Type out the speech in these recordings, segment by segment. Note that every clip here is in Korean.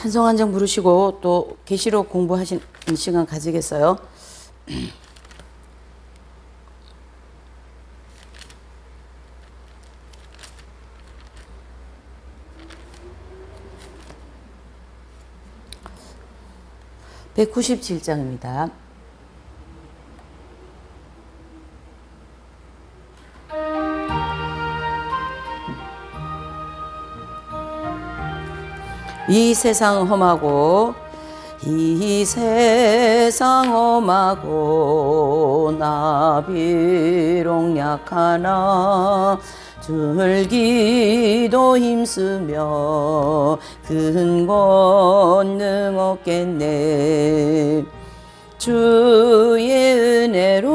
찬송 한 장 부르시고 또 계시록 공부하시는 시간 가지겠어요. (197장입니다) 이 세상 험하고 이 세상 험하고 나 비록 약하나 줄기도 힘쓰며 큰 권능 얻겠네. 주의 은혜로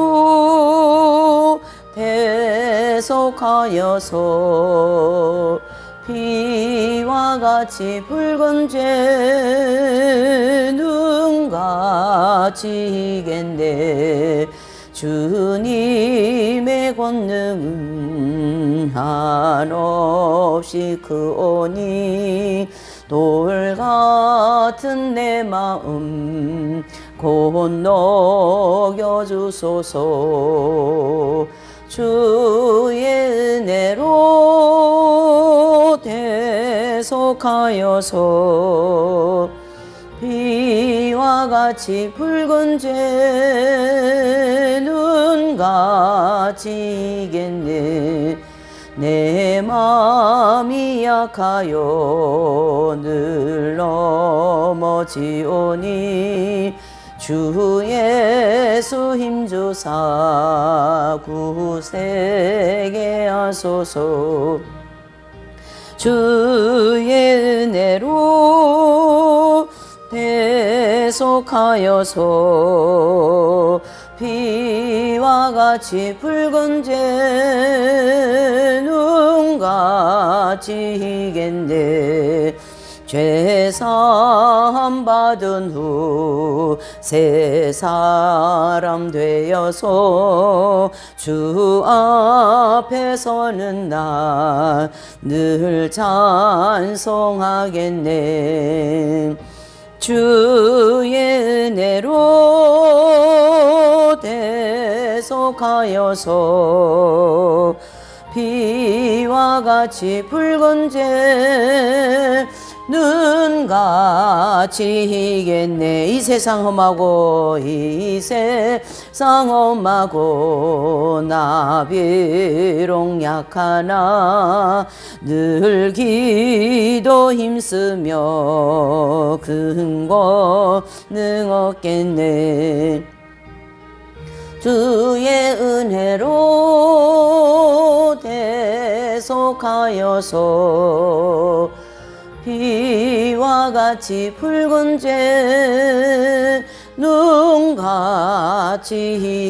대속하여서 피와 같이 붉은 죄 눈같이 이겠네. 주님의 권능은 한없이 크오니 돌 같은 내 마음 곧 녹여주소서. 주의 은혜로 대속하여서 피와 같이 붉은 죄 눈같이 이겠네. 내 마음이 약하여 늘 넘어지오니 주 예수 힘주사 굳세게 하소서. 주의 은혜로 대속하여서 피와 같이 붉은 죄 눈같이 이겠네. 죄사함 받은 후 새 사람 되어서 주 앞에 서는 나 늘 찬송하겠네. 주의 은혜로 대속하여서 피와 같이 붉은 죄 눈같이 이겠네. 이 세상 험하고 이 세상 험하고 나 비록 약하나 늘 기도 힘쓰며 큰 권능 얻겠네. 주의 은혜로 대속하여서 피와 같이 붉은 죄 눈같이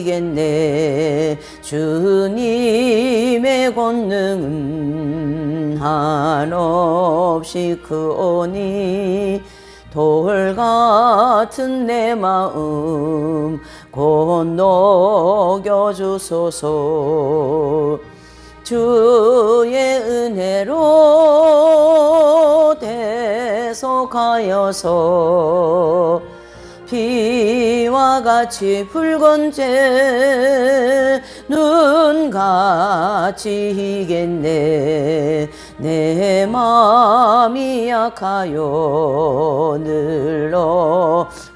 이겠네. 주님의 권능은 한없이 크오니 돌 같은 내 마음 곧 녹여주소서. 주의 은혜로 대속하여서 피와 같이 붉은 죄 눈같이 이겠네. 내 마음이 약하여 늘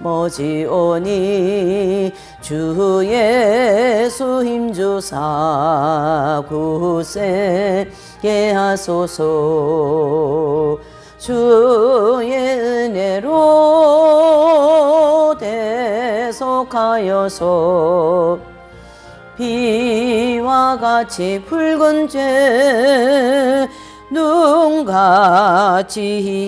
넘어지오니 주 예수 힘주사 굳세게 하소서. 주의 은혜로 대속하여서 피와 같이 붉은 죄 눈같이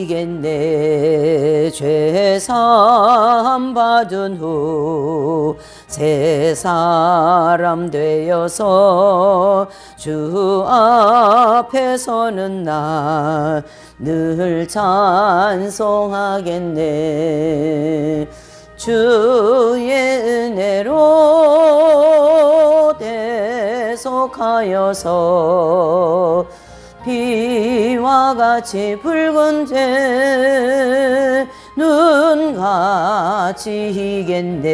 이겠네. 죄사함 받은 후 새 사람 되어서 주 앞에 서는 나 늘 찬송하겠네. 주의 은혜로 대속하여서 피와 같이 붉은 죄 바치겠네.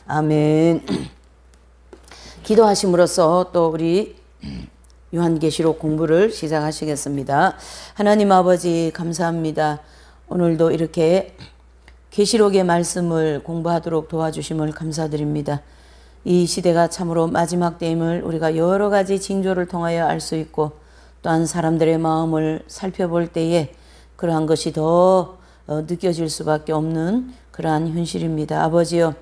아멘. 기도하심으로써 또 우리 요한계시록 공부를 시작하시겠습니다. 하나님 아버지 감사합니다. 오늘도 이렇게 계시록의 말씀을 공부하도록 도와주심을 감사드립니다. 이 시대가 참으로 마지막 때임을 우리가 여러 가지 징조를 통하여 알 수 있고 또한 사람들의 마음을 살펴볼 때에 그러한 것이 더 느껴질 수밖에 없는 그러한 현실입니다. 아버지여,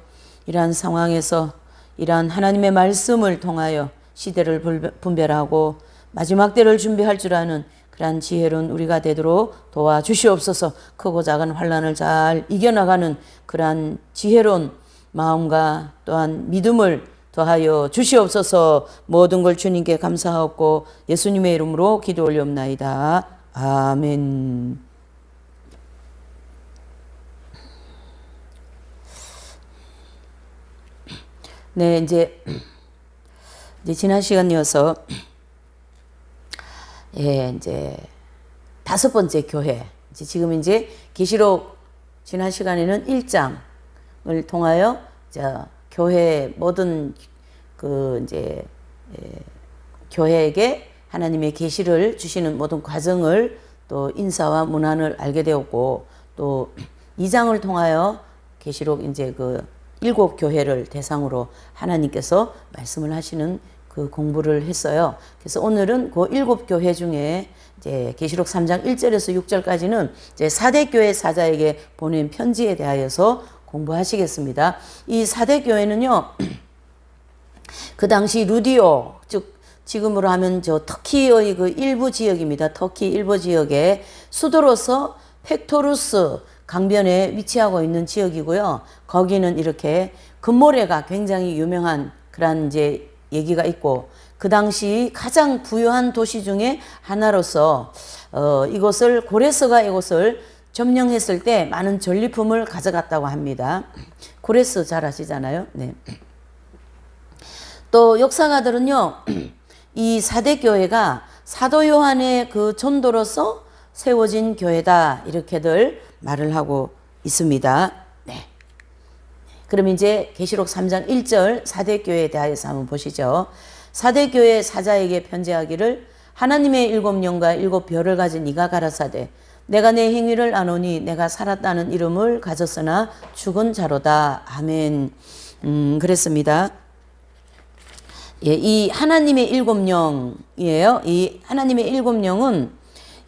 이러한 상황에서 이러한 하나님의 말씀을 통하여 시대를 분별하고 마지막 때를 준비할 줄 아는 그러한 지혜로운 우리가 되도록 도와주시옵소서. 크고 작은 환난을 잘 이겨나가는 그러한 지혜로운 마음과 또한 믿음을 더하여 주시옵소서. 모든 걸 주님께 감사하옵고 예수님의 이름으로 기도 올리옵나이다. 아멘. 네, 이제 지난 시간이어서 이제 5번째 교회. 지금 이제 계시록 지난 시간에는 1장을 통하여 교회 모든 교회에게 하나님의 계시를 주시는 모든 과정을 또 인사와 문안을 알게 되었고, 또 2장을 통하여 계시록 이제 7교회를 대상으로 하나님께서 말씀을 하시는 그 공부를 했어요. 그래서 오늘은 그 7교회 중에 이제 계시록 3장 1절에서 6절까지는 이제 4대 교회 사자에게 보낸 편지에 대하여서 공부하시겠습니다. 이 4대 교회는요, 그 당시 루디오, 즉 지금으로 하면 터키의 그 일부 지역입니다. 터키 일부 지역의 수도로서 팩토루스 강변에 위치하고 있는 지역이고요. 거기는 이렇게 금모래가 굉장히 유명한 그런 이제 얘기가 있고, 그 당시 가장 부유한 도시 중에 하나로서 이곳을 고레스가 이곳을 점령했을 때 많은 전리품을 가져갔다고 합니다. 고레스 잘 아시잖아요. 네. 또 역사가들은요, 이 4대 교회가 사도 요한의 그 전도로서 세워진 교회다, 이렇게들 말을 하고 있습니다. 네. 그럼 이제 계시록 3장 1절 4대 교회에 대하여서 한번 보시죠. 4대 교회 사자에게 편지하기를, 하나님의 7영과 7별을 가진 이가 가라사대, 내가 내 행위를 아노니 내가 살았다는 이름을 가졌으나 죽은 자로다. 아멘. 그랬습니다. 예, 이 하나님의 7영이에요. 이 하나님의 7영은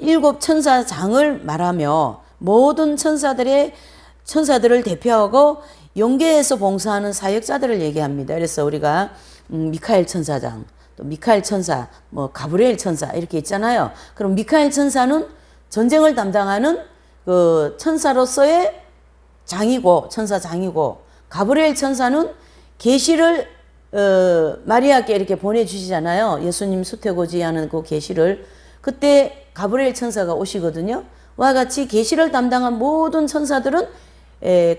7 천사장을 말하며 모든 천사들을 대표하고 영계에서 봉사하는 사역자들을 얘기합니다. 그래서 우리가 미카엘 천사장, 또 미카엘 천사, 가브리엘 천사 이렇게 있잖아요. 그럼 미카엘 천사는 전쟁을 담당하는 그 천사로서의 장이고, 천사장이고, 가브리엘 천사는 계시를 마리아께 이렇게 보내주시잖아요. 예수님 수태고지하는 그 계시를. 그때 가브리엘 천사가 오시거든요. 와 같이 계시를 담당한 모든 천사들은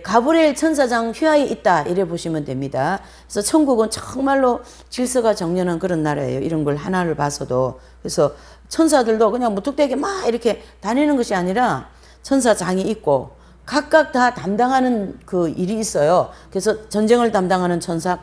가브리엘 천사장 휘하에 있다, 이래 보시면 됩니다. 그래서 천국은 정말로 질서가 정연한 그런 나라예요. 이런 걸 하나를 봐서도. 그래서 천사들도 그냥 무턱대게 막 이렇게 다니는 것이 아니라 천사장이 있고 각각 다 담당하는 그 일이 있어요. 그래서 전쟁을 담당하는 천사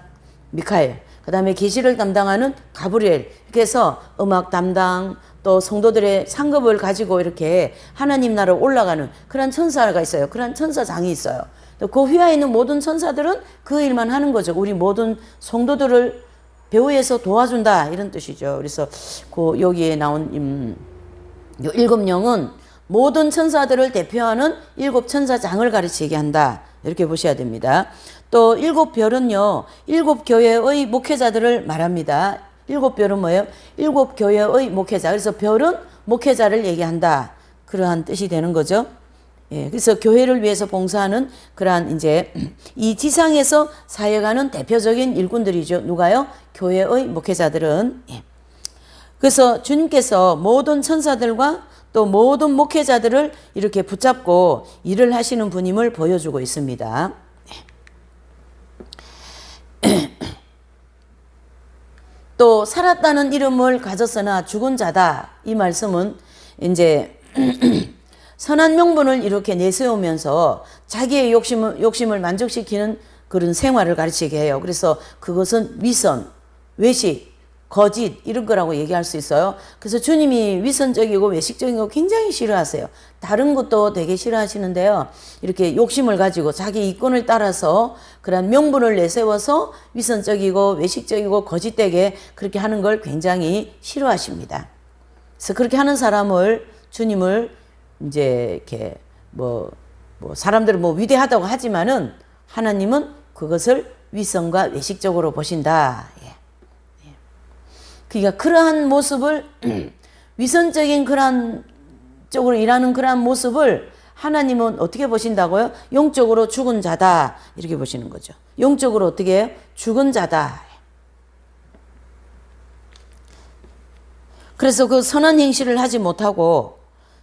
미카엘, 그 다음에 계시를 담당하는 가브리엘, 이렇게 해서 음악 담당, 또 성도들의 상급을 가지고 이렇게 하나님 나라로 올라가는 그런 천사가 있어요. 그런 천사장이 있어요. 또 그 휘하에 있는 모든 천사들은 그 일만 하는 거죠. 우리 모든 성도들을 배후에서 도와준다, 이런 뜻이죠. 그래서 그 여기에 나온 요 7영은 모든 천사들을 대표하는 7 천사장을 가르치게 한다, 이렇게 보셔야 됩니다. 또 7별은요, 7교회의 목회자들을 말합니다. 7별은 뭐예요? 7교회의 목회자. 그래서 별은 목회자를 얘기한다, 그러한 뜻이 되는 거죠. 예, 그래서 교회를 위해서 봉사하는 그러한 이제 이 지상에서 사역하는 대표적인 일꾼들이죠. 누가요? 교회의 목회자들은. 예. 그래서 주님께서 모든 천사들과 또 모든 목회자들을 이렇게 붙잡고 일을 하시는 분임을 보여주고 있습니다. 또 살았다는 이름을 가졌으나 죽은 자다, 이 말씀은 이제 선한 명분을 이렇게 내세우면서 자기의 욕심을 만족시키는 그런 생활을 가르치게 해요. 그래서 그것은 위선, 외식, 거짓 이런 거라고 얘기할 수 있어요. 그래서 주님이 위선적이고 외식적인 거 굉장히 싫어하세요. 다른 것도 되게 싫어하시는데요. 이렇게 욕심을 가지고 자기 이권을 따라서 그런 명분을 내세워서 위선적이고 외식적이고 거짓되게 그렇게 하는 걸 굉장히 싫어하십니다. 그래서 그렇게 하는 사람을 주님을 이제 이렇게 뭐 사람들은 뭐 위대하다고 하지만은 하나님은 그것을 위선과 외식적으로 보신다. 그러니까 그러한 모습을 위선적인 그러한 쪽으로 일하는 그러한 모습을 하나님은 어떻게 보신다고요? 영적으로 죽은 자다 이렇게 보시는 거죠. 영적으로 어떻게 해요? 죽은 자다. 그래서 그 선한 행실을 하지 못하고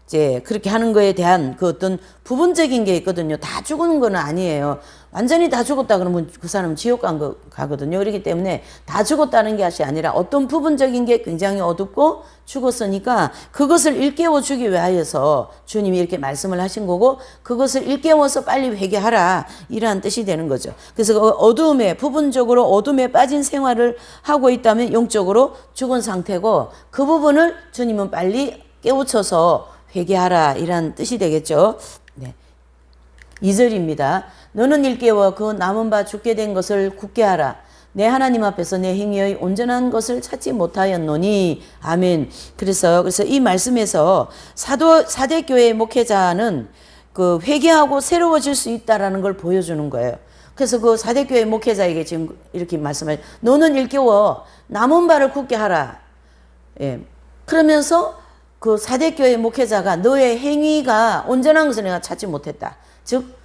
이제 그렇게 하는 거에 대한 그 어떤 부분적인 게 있거든요. 다 죽은 건 아니에요. 완전히 다 죽었다 그러면 그 사람은 지옥 가거든요. 그렇기 때문에 다 죽었다는 것이 아니라 어떤 부분적인 게 굉장히 어둡고 죽었으니까 그것을 일깨워 주기 위하여서 주님이 이렇게 말씀을 하신 거고 그것을 일깨워서 빨리 회개하라 이러한 뜻이 되는 거죠. 그래서 그 어두움에 부분적으로 어둠에 빠진 생활을 하고 있다면 영적으로 죽은 상태고 그 부분을 주님은 빨리 깨우쳐서 회개하라 이란 뜻이 되겠죠. 네. 2절입니다. 너는 일깨워 그 남은 바 죽게 된 것을 굳게 하라. 내 하나님 앞에서 내 행위의 온전한 것을 찾지 못하였노니. 아멘. 그래서 이 말씀에서 사대교회 목회자는 그 회개하고 새로워질 수 있다라는 걸 보여주는 거예요. 그래서 그 사대교회 목회자에게 지금 이렇게 말씀을 너는 일깨워 남은 바를 굳게 하라. 예. 그러면서 그 사대교회 목회자가 너의 행위가 온전한 것을 내가 찾지 못했다. 즉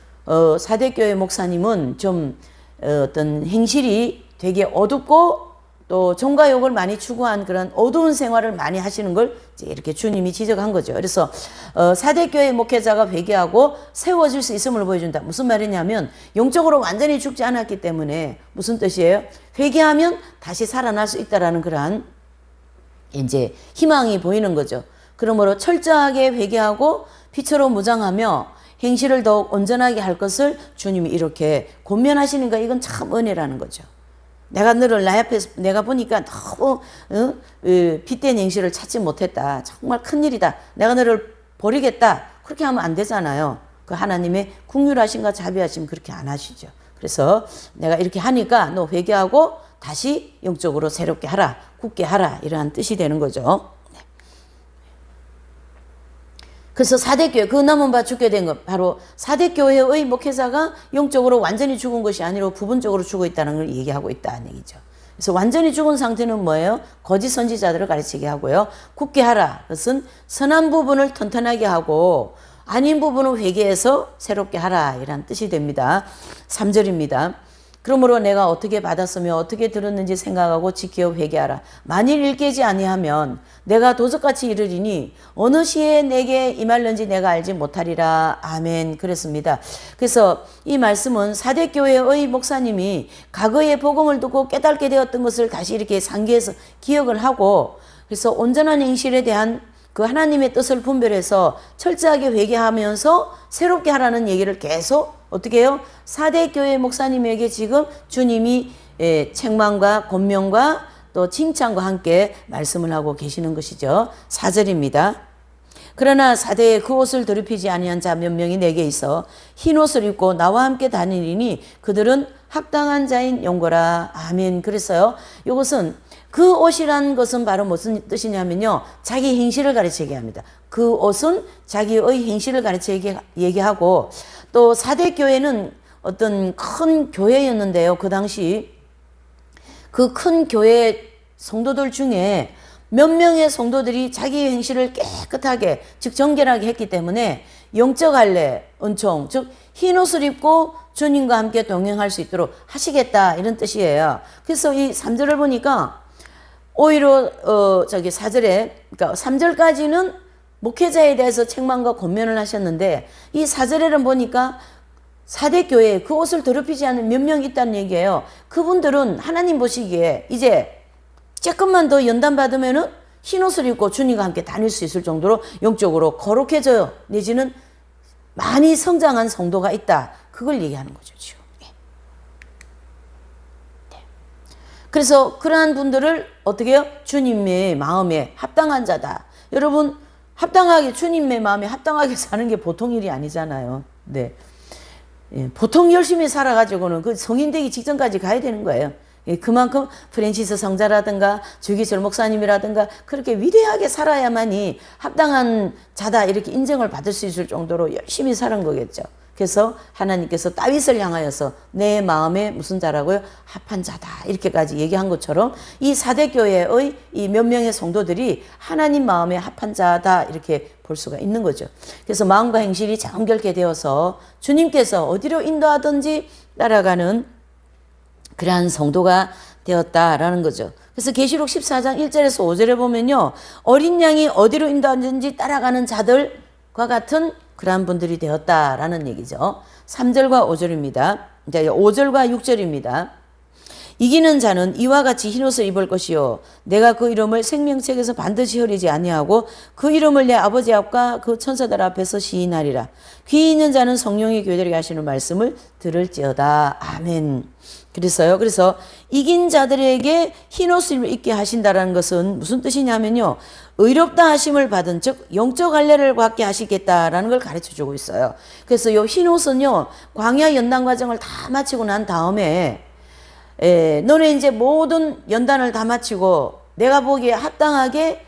사대교회 목사님은 좀 어떤 행실이 되게 어둡고 또 종가욕을 많이 추구한 그런 어두운 생활을 많이 하시는 걸 이제 이렇게 주님이 지적한 거죠. 그래서 사대교회 목회자가 회개하고 세워질 수 있음을 보여준다. 무슨 말이냐면 영적으로 완전히 죽지 않았기 때문에 무슨 뜻이에요? 회개하면 다시 살아날 수 있다라는 그러한 이제 희망이 보이는 거죠. 그러므로 철저하게 회개하고 피처로 무장하며 행실을 더욱 온전하게 할 것을 주님이 이렇게 권면하시는 거 이건 참 은혜라는 거죠. 내가 너를 나 앞에서 내가 보니까 너무 빗된 행실을 찾지 못했다. 정말 큰일이다. 내가 너를 버리겠다. 그렇게 하면 안 되잖아요. 그 하나님의 긍휼하심과 자비하심 그렇게 안 하시죠. 그래서 내가 이렇게 하니까 너 회개하고 다시 영적으로 새롭게 하라. 굳게 하라. 이러한 뜻이 되는 거죠. 그래서 사대교회 그 남은 바 죽게 된 것 바로 사대교회의 목회자가 영적으로 완전히 죽은 것이 아니라 부분적으로 죽어 있다는 걸 얘기하고 있다는 얘기죠. 그래서 완전히 죽은 상태는 뭐예요? 거짓 선지자들을 가르치게 하고요. 굳게 하라. 그것은 선한 부분을 튼튼하게 하고 아닌 부분은 회개해서 새롭게 하라. 이란 뜻이 됩니다. 3절입니다. 그러므로 내가 어떻게 받았으며 어떻게 들었는지 생각하고 지켜 회개하라. 만일 일깨지 아니하면 내가 도적같이 이르리니 어느 시에 내게 임할는지 내가 알지 못하리라. 아멘. 그랬습니다. 그래서 이 말씀은 사대교회의 목사님이 과거의 복음을 듣고 깨닫게 되었던 것을 다시 이렇게 상기해서 기억을 하고 그래서 온전한 행실에 대한 그 하나님의 뜻을 분별해서 철저하게 회개하면서 새롭게 하라는 얘기를 계속 어떻게 해요? 사대교회 목사님에게 지금 주님이 책망과 권면과 또 칭찬과 함께 말씀을 하고 계시는 것이죠. 4절입니다. 그러나 사대에 그 옷을 더럽히지 아니한 자 몇 명이 내게 있어 흰 옷을 입고 나와 함께 다니리니 그들은 합당한 자인 용거라. 아멘. 그래서요. 이것은 그 옷이란 것은 바로 무슨 뜻이냐면요. 자기 행실을 가르치게 합니다. 그 옷은 자기의 행실을 가르치게 얘기하고 또 사대교회는 어떤 큰 교회였는데요. 그 당시 그 큰 교회 성도들 중에 몇 명의 성도들이 자기 행실을 깨끗하게 즉 정결하게 했기 때문에 영적 할례, 은총 즉 흰옷을 입고 주님과 함께 동행할 수 있도록 하시겠다 이런 뜻이에요. 그래서 이 3절을 보니까 오히려 4절에 그러니까 3절까지는 목회자에 대해서 책망과 권면을 하셨는데 이 4절에는 보니까 사대교회에 그 옷을 더럽히지 않은 몇 명 있다는 얘기예요. 그분들은 하나님 보시기에 이제 조금만 더 연단 받으면은 흰 옷을 입고 주님과 함께 다닐 수 있을 정도로 영적으로 거룩해져요. 내지는 많이 성장한 성도가 있다. 그걸 얘기하는 거죠. 지금. 그래서 그러한 분들을 어떻게 해요? 주님의 마음에 합당한 자다. 여러분, 합당하게, 주님의 마음에 합당하게 사는 게 보통 일이 아니잖아요. 네. 예, 보통 열심히 살아가지고는 그 성인 되기 직전까지 가야 되는 거예요. 예, 그만큼 프랜시스 성자라든가 주기철 목사님이라든가 그렇게 위대하게 살아야만이 합당한 자다 이렇게 인정을 받을 수 있을 정도로 열심히 사는 거겠죠. 그래서 하나님께서 다윗을 향하여서 내 마음에 무슨 자라고요? 합한 자다 이렇게까지 얘기한 것처럼 이 사대교회의 이 몇 명의 성도들이 하나님 마음에 합한 자다 이렇게 볼 수가 있는 거죠. 그래서 마음과 행실이 정결케 되어서 주님께서 어디로 인도하든지 따라가는 그러한 성도가 되었다라는 거죠. 그래서 계시록 14장 1절에서 5절에 보면요. 어린 양이 어디로 인도하든지 따라가는 자들과 같은 그러한 분들이 되었다라는 얘기죠. 3절과 5절입니다. 이제 5절과 6절입니다. 이기는 자는 이와 같이 흰옷을 입을 것이요 내가 그 이름을 생명책에서 반드시 흐리지 아니하고 그 이름을 내 아버지 앞과 그 천사들 앞에서 시인하리라. 귀 있는 자는 성령이 교회들에게 하시는 말씀을 들을지어다. 아멘. 그래서 이긴 자들에게 흰옷을 입게 하신다라는 것은 무슨 뜻이냐면요. 의롭다 하심을 받은 즉 영적 할례를 받게 하시겠다라는 걸 가르쳐 주고 있어요. 그래서 이 흰옷은요. 광야 연단 과정을 다 마치고 난 다음에 너는 이제 모든 연단을 다 마치고 내가 보기에 합당하게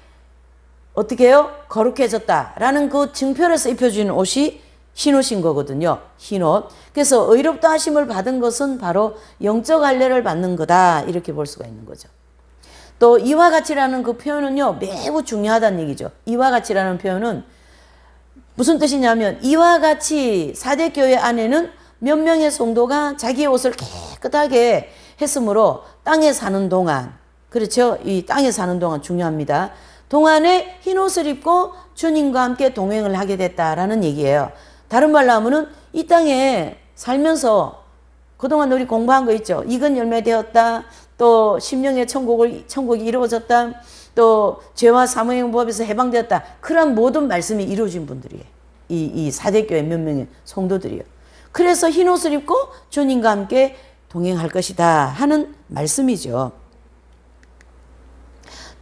어떻게 해요? 거룩해졌다라는 그 증표로서 입혀주는 옷이 흰옷인 거거든요. 흰옷. 그래서 의롭다 하심을 받은 것은 바로 영적 할례를 받는 거다 이렇게 볼 수가 있는 거죠. 또 이와 같이라는 그 표현은요. 매우 중요하다는 얘기죠. 이와 같이라는 표현은 무슨 뜻이냐면 이와 같이 사대교회 안에는 몇 명의 성도가 자기의 옷을 깨끗하게 했으므로 땅에 사는 동안 그렇죠. 이 땅에 사는 동안 중요합니다. 동안에 흰옷을 입고 주님과 함께 동행을 하게 됐다라는 얘기예요. 다른 말로 하면은 이 땅에 살면서 그동안 우리 공부한 거 있죠. 익은 열매 되었다. 또 심령의 천국이 이루어졌다. 또 죄와 사무행법에서 해방되었다. 그런 모든 말씀이 이루어진 분들이에요. 이 사대교회 몇 명의 성도들이요. 그래서 흰옷을 입고 주님과 함께 동행할 것이다 하는 말씀이죠.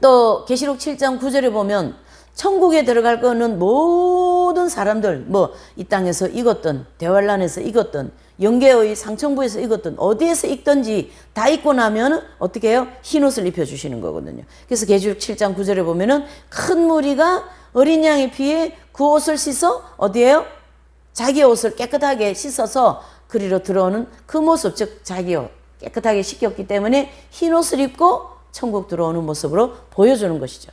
또 계시록 7장 9절에 보면 천국에 들어갈 거는 모든 사람들 뭐 이 땅에서 익었든 대환란에서 익었든 영계의 상층부에서 익었든 어디에서 익든지 다 익고 나면 어떻게 해요? 흰옷을 입혀주시는 거거든요. 그래서 계시록 7장 9절에 보면은 큰 무리가 어린 양의 피에 그 옷을 씻어 어디에요? 자기 옷을 깨끗하게 씻어서 그리로 들어오는 그 모습 즉 자기 옷 깨끗하게 씻겼기 때문에 흰옷을 입고 천국 들어오는 모습으로 보여주는 것이죠.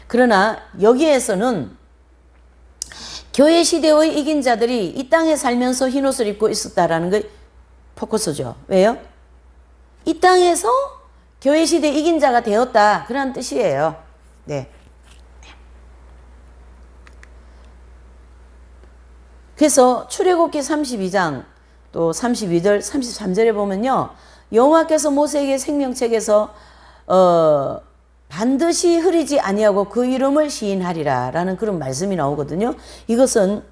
그러나 여기에서는 교회 시대의 이긴 자들이 이 땅에 살면서 흰옷을 입고 있었다라는 게 포커스죠. 왜요? 이 땅에서 교회 시대 이긴 자가 되었다 그런 뜻이에요. 네. 그래서 출애굽기 32장 또 32절 33절에 보면요. 여호와께서 모세에게 생명책에서 반드시 흐리지 아니하고 그 이름을 시인하리라 라는 그런 말씀이 나오거든요. 이것은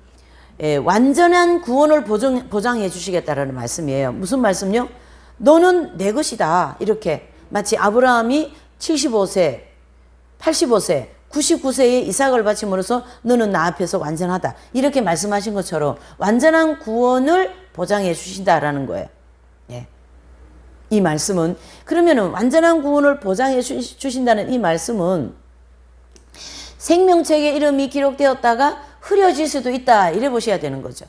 완전한 구원을 보장해 주시겠다라는 말씀이에요. 무슨 말씀요? 너는 내 것이다. 이렇게 마치 아브라함이 75세, 85세, 99세에 이삭을 바침으로써 너는 나 앞에서 완전하다. 이렇게 말씀하신 것처럼 완전한 구원을 보장해 주신다라는 거예요. 예. 이 말씀은 그러면은 완전한 구원을 보장해 주신다는 이 말씀은 생명책에 이름이 기록되었다가 흐려질 수도 있다 이래 보셔야 되는 거죠.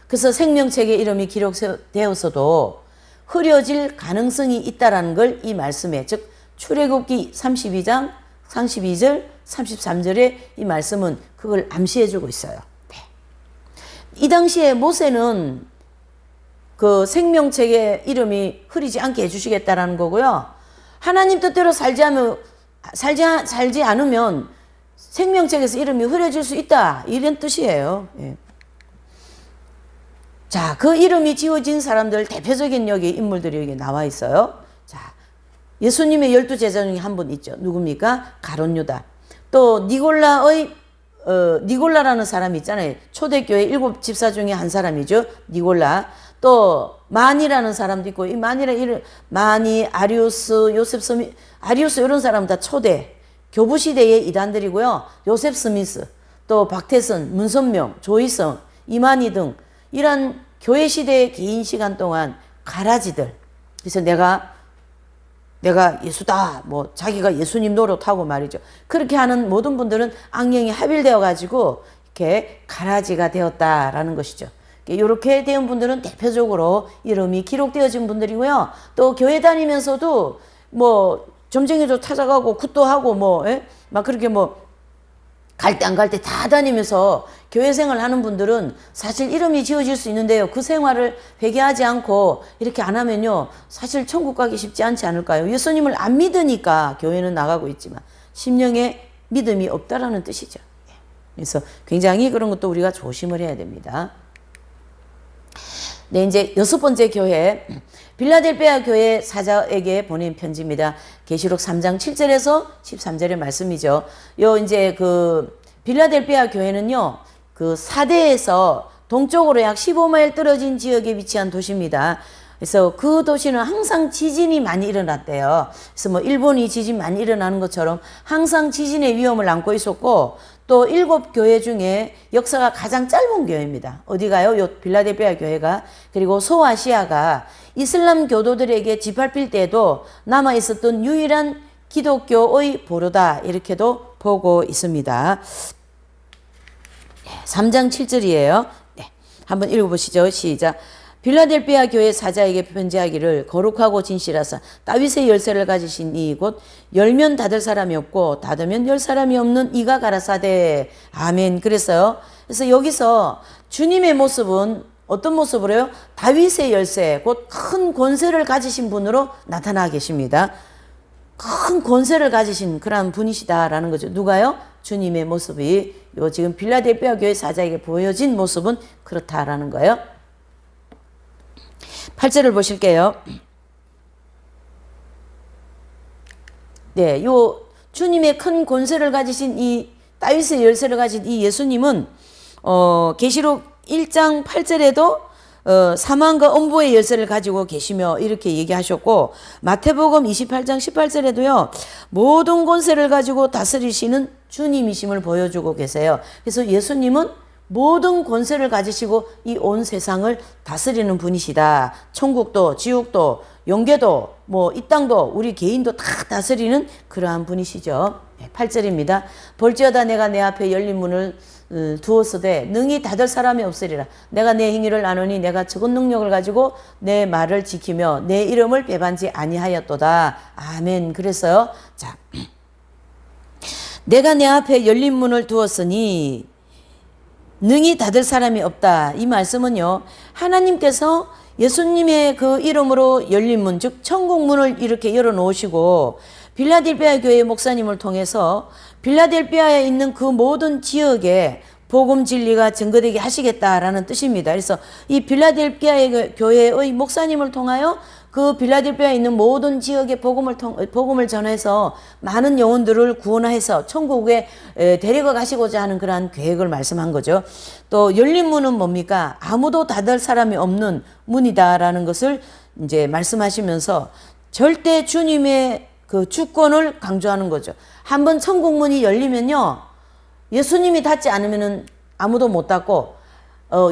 그래서 생명책에 이름이 기록되었어도 흐려질 가능성이 있다라는 걸 이 말씀에 즉 출애굽기 32장 32절 33절에 이 말씀은 그걸 암시해 주고 있어요. 네. 이 당시에 모세는 그 생명책에 이름이 흐리지 않게 해주시겠다라는 거고요. 하나님 뜻대로 살지 않으면 생명책에서 이름이 흐려질 수 있다. 이런 뜻이에요. 예. 자, 그 이름이 지어진 사람들 대표적인 여기 인물들이 여기 나와 있어요. 자, 예수님의 12제자 중에 한 분 있죠. 누굽니까? 가룟 유다. 또 니골라라는 사람이 있잖아요. 초대교회 7 집사 중에 한 사람이죠. 니골라. 또 마니라는 사람도 있고, 이 마니, 아리우스, 요셉 스미스, 아리우스 이런 사람 다 초대 교부 시대의 이단들이고요. 요셉 스미스, 또 박태선, 문선명, 조희성, 이만희 등 이런 교회 시대의 긴 시간 동안 가라지들. 그래서 내가 예수다, 뭐 자기가 예수님 노릇하고 말이죠. 그렇게 하는 모든 분들은 악령이 합일되어 가지고 이렇게 가라지가 되었다라는 것이죠. 이렇게 된 분들은 대표적으로 이름이 기록되어진 분들이고요. 또 교회 다니면서도 뭐 점쟁이도 찾아가고 굿도 하고 막 그렇게 갈 때 안 갈 때 다 다니면서 교회 생활 하는 분들은 사실 이름이 지어질 수 있는데요. 그 생활을 회개하지 않고 이렇게 안 하면요. 사실 천국 가기 쉽지 않지 않을까요? 예수님을 안 믿으니까 교회는 나가고 있지만 심령에 믿음이 없다라는 뜻이죠. 그래서 굉장히 그런 것도 우리가 조심을 해야 됩니다. 네, 이제 6번째 교회, 빌라델베아 교회 사자에게 보낸 편지입니다. 계시록 3장 7절에서 13절의 말씀이죠. 이제 빌라델베아 교회는요, 사대에서 동쪽으로 약 15마일 떨어진 지역에 위치한 도시입니다. 그래서 그 도시는 항상 지진이 많이 일어났대요. 그래서 일본이 지진 많이 일어나는 것처럼 항상 지진의 위험을 안고 있었고, 또 7교회 중에 역사가 가장 짧은 교회입니다. 어디가요? 요 빌라델베아 교회가. 그리고 소아시아가 이슬람 교도들에게 짓밟힐 때에도 남아있었던 유일한 기독교의 보로다, 이렇게도 보고 있습니다. 3장 7절이에요. 네, 한번 읽어보시죠. 시작. 빌라델베아 교회 사자에게 편지하기를 거룩하고 진실하사 다윗의 열쇠를 가지신 이 곧 열면 닫을 사람이 없고 닫으면 열 사람이 없는 이가 가라사대. 아멘. 그래서 여기서 주님의 모습은 어떤 모습으로요? 다윗의 열쇠, 곧 큰 권세를 가지신 분으로 나타나 계십니다. 큰 권세를 가지신 그런 분이시다라는 거죠. 누가요? 주님의 모습이 지금 빌라델베아 교회 사자에게 보여진 모습은 그렇다라는 거예요. 8절을 보실게요. 네, 주님의 큰 권세를 가지신 이 다윗의 열쇠를 가진 이 예수님은 계시록 1장 8절에도 사망과 엄부의 열쇠를 가지고 계시며 이렇게 얘기하셨고, 마태복음 28장 18절에도요 모든 권세를 가지고 다스리시는 주님이심을 보여주고 계세요. 그래서 예수님은 모든 권세를 가지시고 이 온 세상을 다스리는 분이시다. 천국도 지옥도 영계도 이 땅도 우리 개인도 다 다스리는 그러한 분이시죠. 8절입니다. 볼지어다 내가 내 앞에 열린 문을 두었으되 능히 닫을 사람이 없으리라. 내가 내 행위를 아노니 내가 적은 능력을 가지고 내 말을 지키며 내 이름을 배반지 아니하였도다. 아멘. 그래서요. 자, 내가 내 앞에 열린 문을 두었으니 능히 닫을 사람이 없다. 이 말씀은요, 하나님께서 예수님의 그 이름으로 열린 문, 즉 천국 문을 이렇게 열어놓으시고 빌라델베아 교회 목사님을 통해서 빌라델베아에 있는 그 모든 지역에 복음 진리가 증거되게 하시겠다라는 뜻입니다. 그래서 이 빌라델베아 교회의 목사님을 통하여 그 빌라델베아에 있는 모든 지역에 복음을 전해서 많은 영혼들을 구원해서 천국에 데리고 가시고자 하는 그러한 계획을 말씀한 거죠. 또 열린 문은 뭡니까? 아무도 닫을 사람이 없는 문이다라는 것을 이제 말씀하시면서 절대 주님의 그 주권을 강조하는 거죠. 한번 천국 문이 열리면요, 예수님이 닫지 않으면은 아무도 못 닫고,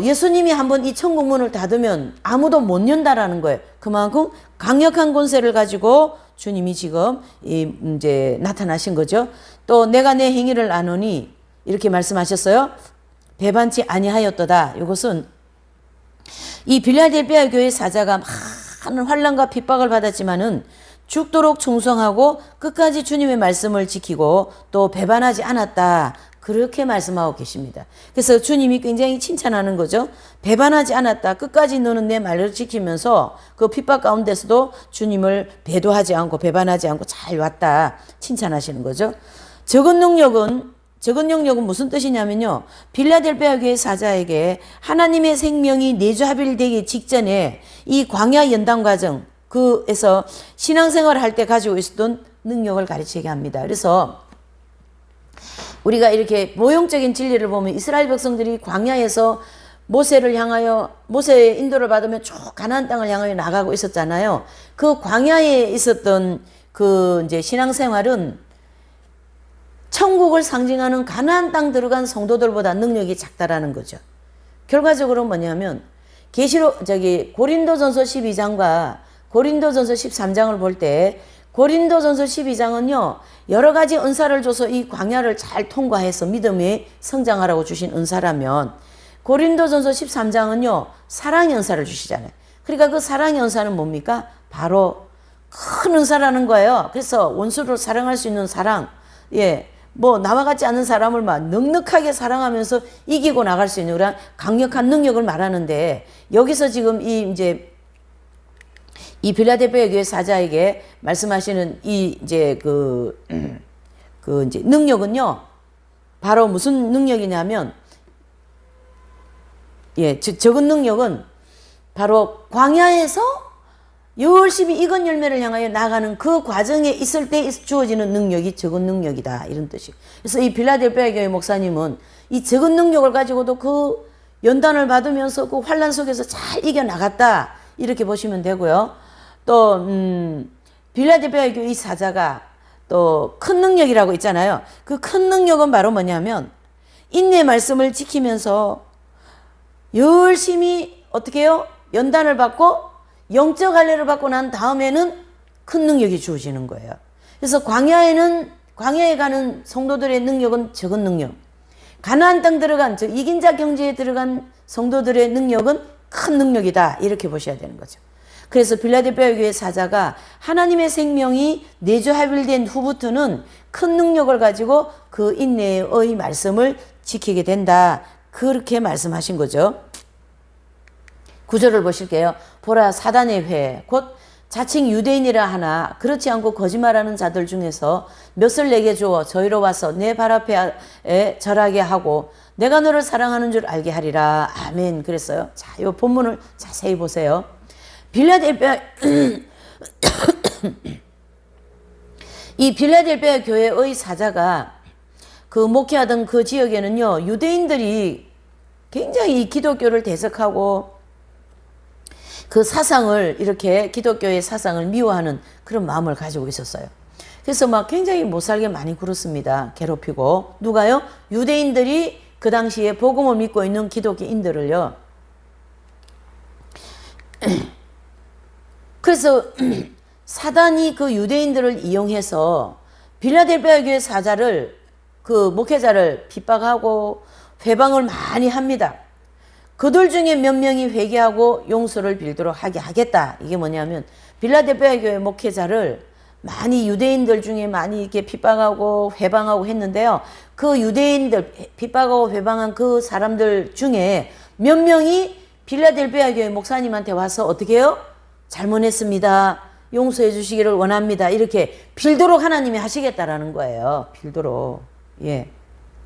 예수님이 한번 이 천국 문을 닫으면 아무도 못 연다라는 거예요. 그만큼 강력한 권세를 가지고 주님이 지금 이제 나타나신 거죠. 또 내가 내 행위를 아노니 이렇게 말씀하셨어요. 배반치 아니하였도다. 이것은 이 빌라델베아 교회 사자가 많은 환난과 핍박을 받았지만은 죽도록 충성하고 끝까지 주님의 말씀을 지키고 또 배반하지 않았다. 그렇게 말씀하고 계십니다. 그래서 주님이 굉장히 칭찬하는 거죠. 배반하지 않았다. 끝까지 너는 내 말을 지키면서 그 핍박 가운데서도 주님을 배도하지 않고 배반하지 않고 잘 왔다. 칭찬하시는 거죠. 적은 능력은 무슨 뜻이냐면요, 빌라델베아 교회 사자에게 하나님의 생명이 내주합일되기 직전에 이 광야 연단 과정, 그에서 신앙생활을 할 때 가지고 있었던 능력을 가르치게 합니다. 그래서 우리가 이렇게 모형적인 진리를 보면 이스라엘 백성들이 광야에서 모세의 인도를 받으면 쭉 가나안 땅을 향하여 나가고 있었잖아요. 그 광야에 있었던 그 이제 신앙생활은 천국을 상징하는 가나안 땅 들어간 성도들보다 능력이 작다라는 거죠. 결과적으로 뭐냐면 고린도전서 12장과 고린도전서 13장을 볼 때 고린도전서 12장은요 여러 가지 은사를 줘서 이 광야를 잘 통과해서 믿음에 성장하라고 주신 은사라면 고린도전서 13장은요 사랑의 은사를 주시잖아요. 그러니까 그 사랑의 은사는 뭡니까? 바로 큰 은사라는 거예요. 그래서 원수를 사랑할 수 있는 사랑, 뭐 나와 같지 않은 사람을 막 넉넉하게 사랑하면서 이기고 나갈 수 있는 그런 강력한 능력을 말하는데, 여기서 지금 이 빌라델피아 교회 사자에게 말씀하시는 이제 이제 능력은요 바로 무슨 능력이냐면 적은 능력은 바로 광야에서 열심히 익은 열매를 향하여 나가는 그 과정에 있을 때 주어지는 능력이 적은 능력이다, 이런 뜻이에요. 그래서 이 빌라델피아 교회 목사님은 이 적은 능력을 가지고도 그 연단을 받으면서 그 환난 속에서 잘 이겨나갔다, 이렇게 보시면 되고요. 또 빌라델피아 교회 이 사자가 또 큰 능력이라고 있잖아요. 그 큰 능력은 바로 뭐냐면 인내 말씀을 지키면서 열심히 어떻게 해요? 연단을 받고 영적 할례를 받고 난 다음에는 큰 능력이 주어지는 거예요. 그래서 광야에 가는 성도들의 능력은 적은 능력, 가나안 땅 들어간 이긴 자 경지에 들어간 성도들의 능력은 큰 능력이다, 이렇게 보셔야 되는 거죠. 그래서 빌라델피아 교회 사자가 하나님의 생명이 내주합일된 후부터는 큰 능력을 가지고 그 인내의 말씀을 지키게 된다, 그렇게 말씀하신 거죠. 구절을 보실게요. 보라, 사단의 회 곧 자칭 유대인이라 하나 그렇지 않고 거짓말하는 자들 중에서 몇을 내게 주어 저희로 와서 내 발 앞에 절하게 하고 내가 너를 사랑하는 줄 알게 하리라. 아멘. 그랬어요. 자, 이 본문을 자세히 보세요. 이 빌라델피아 교회의 사자가 그 목회하던 그 지역에는요 유대인들이 굉장히 기독교를 대적하고 그 사상을, 이렇게 기독교의 사상을 미워하는 그런 마음을 가지고 있었어요. 그래서 막 굉장히 못살게 많이 굴었습니다. 괴롭히고. 누가요? 유대인들이 그 당시에 복음을 믿고 있는 기독교인들을요. 그래서 사단이 그 유대인들을 이용해서 빌라델피아 교회 사자를, 그 목회자를 핍박하고 회방을 많이 합니다. 그들 중에 몇 명이 회개하고 용서를 빌도록 하게 하겠다. 이게 뭐냐면 빌라델피아 교회 목회자를 많이 유대인들 중에 많이 이렇게 핍박하고 회방하고 했는데요. 그 유대인들 핍박하고 회방한 그 사람들 중에 몇 명이 빌라델피아 교회 목사님한테 와서 어떻게 해요? 잘못했습니다. 용서해 주시기를 원합니다. 이렇게 빌도록 하나님이 하시겠다라는 거예요. 빌도록.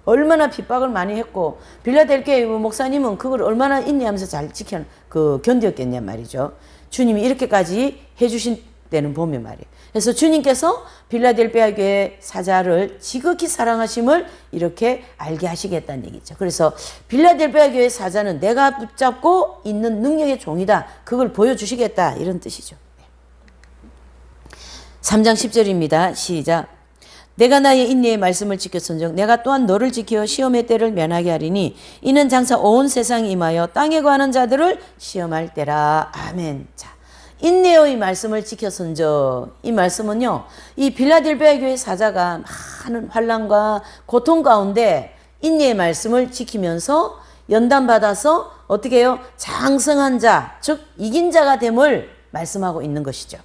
얼마나 핍박을 많이 했고 빌라델피아 목사님은 그걸 얼마나 인내하면서 잘 견뎠겠냐 말이죠. 주님이 이렇게까지 해주신 때는 보면 말이에요. 그래서 주님께서 빌라델피아 교회 사자를 지극히 사랑하심을 이렇게 알게 하시겠다는 얘기죠. 그래서 빌라델피아 교회 사자는 내가 붙잡고 있는 능력의 종이다, 그걸 보여주시겠다, 이런 뜻이죠. 3장 10절입니다. 시작. 내가 나의 인내의 말씀을 지켰은즉 내가 또한 너를 지켜 시험의 때를 면하게 하리니 이는 장차 온 세상에 임하여 땅에 관한 자들을 시험할 때라. 아멘. 자, 인내의 말씀을 지켰은즉, 이 말씀은요 이 빌라델피아 교회 사자가 많은 환난과 고통 가운데 인내의 말씀을 지키면서 연단받아서 어떻게 해요? 장성한 자, 즉 이긴 자가 됨을 말씀하고 있는 것이죠.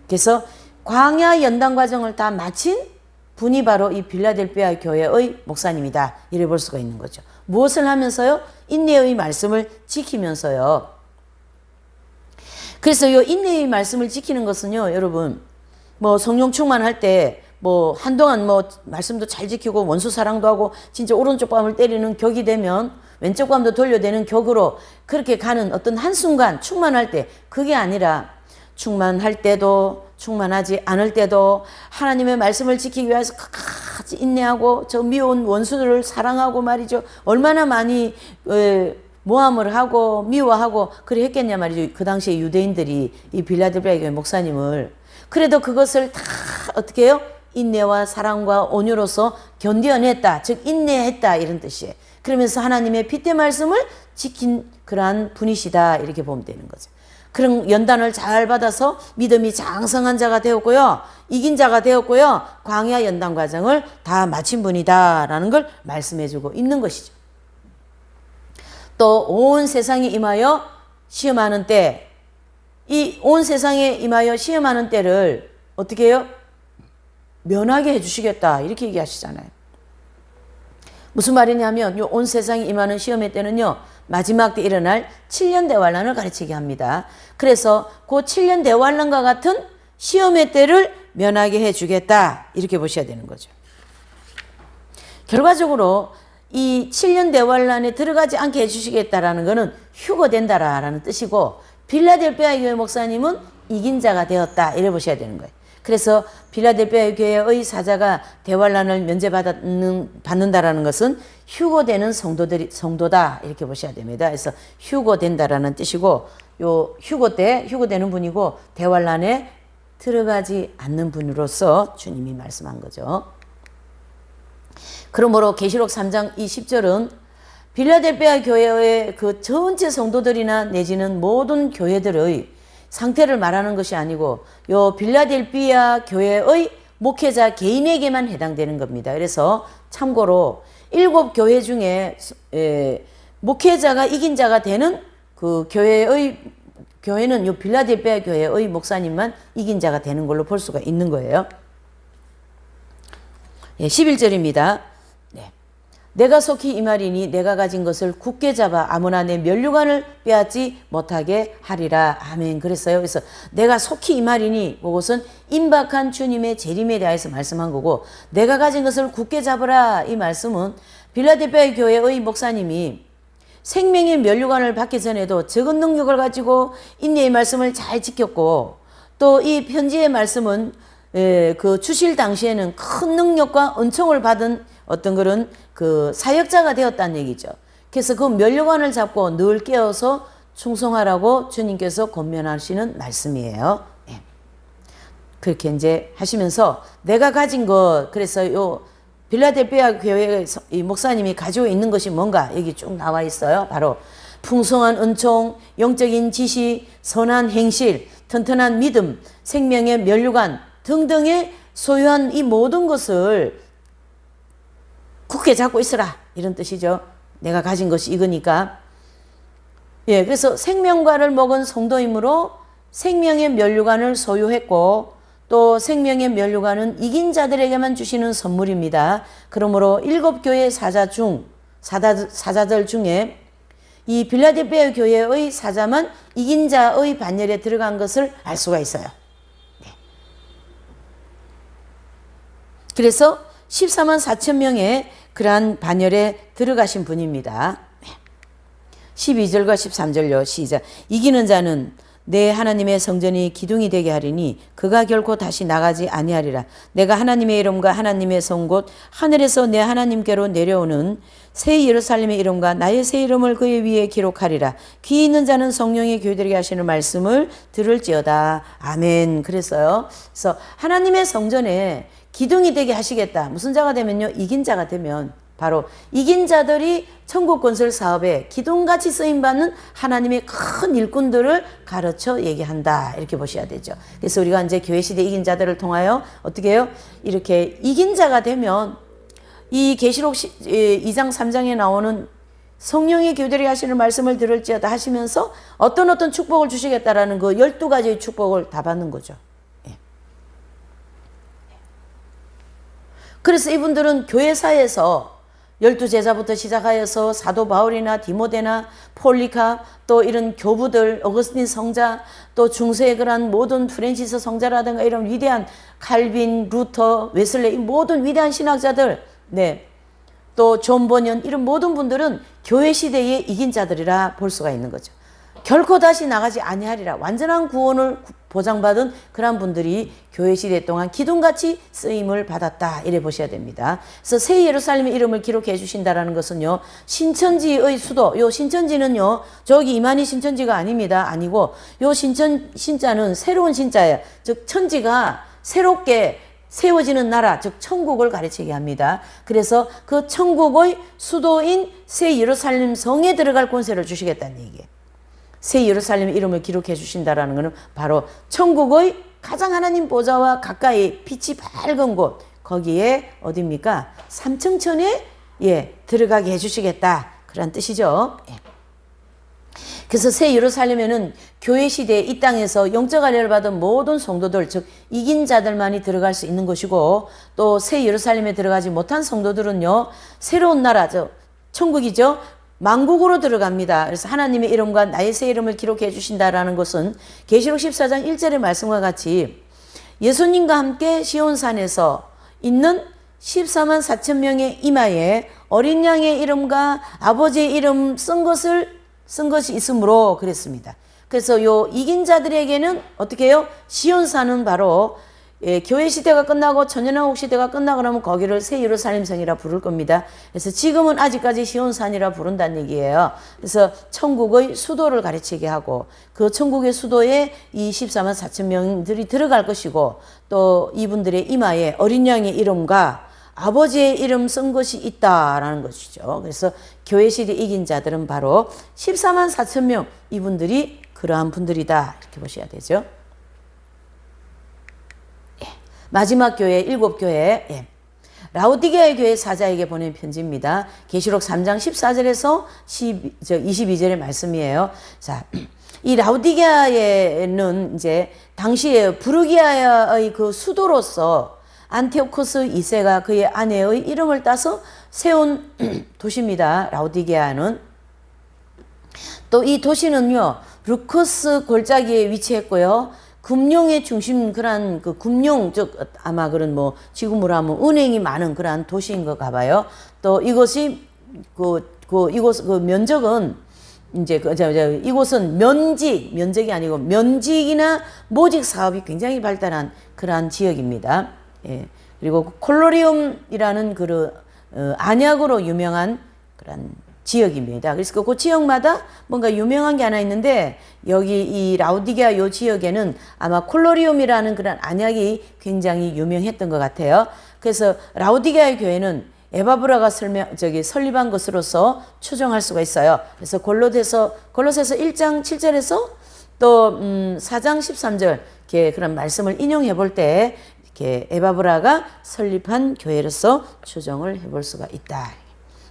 그래서 광야 연단 과정을 다 마친 분이 바로 이 빌라델피아 교회의 목사님이다, 이래 볼 수가 있는 거죠. 무엇을 하면서요? 인내의 말씀을 지키면서요. 그래서 이 인내의 말씀을 지키는 것은요, 여러분, 뭐 성령 충만할 때 뭐 한동안 뭐 말씀도 잘 지키고 원수 사랑도 하고 진짜 오른쪽 뺨을 때리는 격이 되면 왼쪽 뺨도 돌려대는 격으로 그렇게 가는 어떤 한순간 충만할 때, 그게 아니라 충만할 때도 충만하지 않을 때도 하나님의 말씀을 지키기 위해서 끝까지 인내하고 저 미운 원수들을 사랑하고 말이죠. 얼마나 많이 모함을 하고 미워하고 그래 했겠냐 말이죠. 그 당시에 유대인들이 이 빌라델피아 교회 목사님을. 그래도 그것을 다 어떻게 해요? 인내와 사랑과 온유로서 견뎌냈다. 즉 인내했다 이런 뜻이에요. 그러면서 하나님의 핏대 말씀을 지킨 그러한 분이시다 이렇게 보면 되는 거죠. 그런 연단을 잘 받아서 믿음이 장성한 자가 되었고요. 이긴 자가 되었고요. 광야 연단 과정을 다 마친 분이다라는 걸 말씀해주고 있는 것이죠. 또 온 세상에 임하여 시험하는 때, 이 온 세상에 임하여 시험하는 때를 어떻게 해요? 면하게 해주시겠다 이렇게 얘기하시잖아요. 무슨 말이냐면 이 온 세상에 임하는 시험의 때는요. 마지막 때 일어날 7년 대환란을 가르치게 합니다. 그래서 그 7년 대환란과 같은 시험의 때를 면하게 해주겠다 이렇게 보셔야 되는 거죠. 결과적으로 이 7년 대환란에 들어가지 않게 해주시겠다라는 것은 휴거된다라는 뜻이고 빌라델피아 교회 목사님은 이긴 자가 되었다 이래 보셔야 되는 거예요. 그래서 빌라델피아 교회의 사자가 대환란을 면제받는다라는 것은 휴거되는 성도다 이렇게 보셔야 됩니다. 그래서 휴거된다라는 뜻이고 요 휴거되는 분이고 대환란에 들어가지 않는 분으로서 주님이 말씀한 거죠. 그러므로 계시록 3장 20절은 빌라델피아 교회의 그 전체 성도들이나 내지는 모든 교회들의 상태를 말하는 것이 아니고 요 빌라델피아 교회의 목회자 개인에게만 해당되는 겁니다. 그래서 참고로 7교회 중에 목회자가 이긴 자가 되는 그 교회는 요 빌라델피아 교회의 목사님만 이긴 자가 되는 걸로 볼 수가 있는 거예요. 11절입니다. 내가 속히 이 말이니 내가 가진 것을 굳게 잡아 아무나 내 면류관을 빼앗지 못하게 하리라. 아멘. 그랬어요. 그래서 내가 속히 이 말이니 그것은 임박한 주님의 재림에 대해서 말씀한 거고 내가 가진 것을 굳게 잡으라 이 말씀은 빌라델피아 교회의 목사님이 생명의 면류관을 받기 전에도 적은 능력을 가지고 인내의 말씀을 잘 지켰고 또 이 편지의 말씀은 그 주실 당시에는 큰 능력과 은총을 받은 어떤 그런 그 사역자가 되었다는 얘기죠. 그래서 그 면류관을 잡고 늘 깨어서 충성하라고 주님께서 권면하시는 말씀이에요. 그렇게 이제 하시면서 내가 가진 것, 그래서 요 빌라델피아 교회 이 목사님이 가지고 있는 것이 뭔가 여기 쭉 나와 있어요. 바로 풍성한 은총, 영적인 지식, 선한 행실, 튼튼한 믿음, 생명의 면류관 등등의 소유한 이 모든 것을 굳게 잡고 있으라 이런 뜻이죠. 내가 가진 것이 이거니까. 그래서 생명과를 먹은 성도이므로 생명의 면류관을 소유했고 또 생명의 면류관은 이긴 자들에게만 주시는 선물입니다. 그러므로 7교회 사자들 중에 이 빌라델피아 교회의 사자만 이긴 자의 반열에 들어간 것을 알 수가 있어요. 그래서 14만 4천 명의 그러한 반열에 들어가신 분입니다. 12절과 13절요. 시작. 이기는 자는 내 하나님의 성전이 기둥이 되게 하리니 그가 결코 다시 나가지 아니하리라. 내가 하나님의 이름과 하나님의 성 곧 하늘에서 내 하나님께로 내려오는 새 예루살렘의 이름과 나의 새 이름을 그의 위에 기록하리라. 귀 있는 자는 성령의 교회들에게 하시는 말씀을 들을지어다. 아멘. 그랬어요. 그래서 하나님의 성전에 기둥이 되게 하시겠다. 무슨 자가 되면요? 이긴 자가 되면 바로 이긴 자들이 천국 건설 사업에 기둥같이 쓰임받는 하나님의 큰 일꾼들을 가르쳐 얘기한다. 이렇게 보셔야 되죠. 그래서 우리가 이제 교회시대 이긴 자들을 통하여 어떻게 해요? 이렇게 이긴 자가 되면 이 계시록 2장 3장에 나오는 성령의 교회들이 하시는 말씀을 들을지어다 하시면서 어떤 축복을 주시겠다라는 그 12가지의 축복을 다 받는 거죠. 그래서 이분들은 교회사에서 12제자부터 시작하여서 사도 바울이나 디모데나 폴리카 또 이런 교부들 어거스틴 성자 또 중세의 그런 모든 프랜시스 성자라든가 이런 위대한 칼빈, 루터, 웨슬레 이 모든 위대한 신학자들 또 존 버년 이런 모든 분들은 교회 시대에 이긴 자들이라 볼 수가 있는 거죠. 결코 다시 나가지 아니하리라. 완전한 구원을 보장받은 그런 분들이 교회 시대 동안 기둥같이 쓰임을 받았다. 이래 보셔야 됩니다. 그래서 새 예루살렘의 이름을 기록해 주신다라는 것은요, 신천지의 수도, 요 신천지는요, 저기 이만희 신천지가 아닙니다. 아니고, 요 신자는 새로운 신자예요. 즉, 천지가 새롭게 세워지는 나라, 즉 천국을 가르치게 합니다. 그래서 그 천국의 수도인 새 예루살렘 성에 들어갈 권세를 주시겠다는 얘기예요. 새 예루살렘 이름을 기록해 주신다라는 것은 바로 천국의 가장 하나님 보좌와 가까이 빛이 밝은 곳, 거기에 어디입니까? 삼층천에 들어가게 해주시겠다, 그런 뜻이죠. 그래서 새 예루살렘에는 교회 시대에 이 땅에서 영적 할례를 받은 모든 성도들, 즉 이긴 자들만이 들어갈 수 있는 것이고, 또 새 예루살렘에 들어가지 못한 성도들은요, 새로운 나라, 천국이죠, 만국으로 들어갑니다. 그래서 하나님의 이름과 나의 새 이름을 기록해 주신다라는 것은 계시록 14장 1절의 말씀과 같이 예수님과 함께 시온산에서 있는 14만 4천 명의 이마에 어린 양의 이름과 아버지의 이름 쓴 것이 있으므로 그랬습니다. 그래서 요 이긴 자들에게는 어떻게 해요? 시온산은 바로 교회 시대가 끝나고 천년왕국 시대가 끝나고 나면 거기를 새 예루살렘 성이라 부를 겁니다. 그래서 지금은 아직까지 시온산이라 부른다는 얘기예요. 그래서 천국의 수도를 가르치게 하고, 그 천국의 수도에 이 14만 4천 명들이 들어갈 것이고, 또 이분들의 이마에 어린 양의 이름과 아버지의 이름 쓴 것이 있다라는 것이죠. 그래서 교회 시대 이긴 자들은 바로 14만 4천 명, 이분들이 그러한 분들이다, 이렇게 보셔야 되죠. 마지막 교회, 7교회, 라오디게아의 교회 사자에게 보낸 편지입니다. 계시록 3장 14절에서 22절의 말씀이에요. 자, 이 라오디게아에는 이제 당시에 부르기아의 그 수도로서 안티오코스 2세가 그의 아내의 이름을 따서 세운 도시입니다. 라오디게아는. 또 이 도시는요, 루코스 골짜기에 위치했고요, 금융의 중심, 그런 그 금융, 즉 아마 그런 뭐 지금으로 하면 은행이 많은 그러한 도시인가 봐요. 또 이곳이 이곳 그 면적은 이제 이곳은 면적이 아니고 면직이나 모직 사업이 굉장히 발달한 그러한 지역입니다. 그리고 콜로리움이라는 안약으로 유명한 그런 지역입니다. 그래서 그 지역마다 뭔가 유명한 게 하나 있는데, 여기 이 라오디게아 요 지역에는 아마 콜로리움이라는 그런 안약이 굉장히 유명했던 것 같아요. 그래서 라오디게아의 교회는 에바브라가 설립한 것으로서 추정할 수가 있어요. 그래서 골로새서 1장 7절에서 또 4장 13절 이렇게 그런 말씀을 인용해 볼 때 이렇게 에바브라가 설립한 교회로서 추정을 해볼 수가 있다.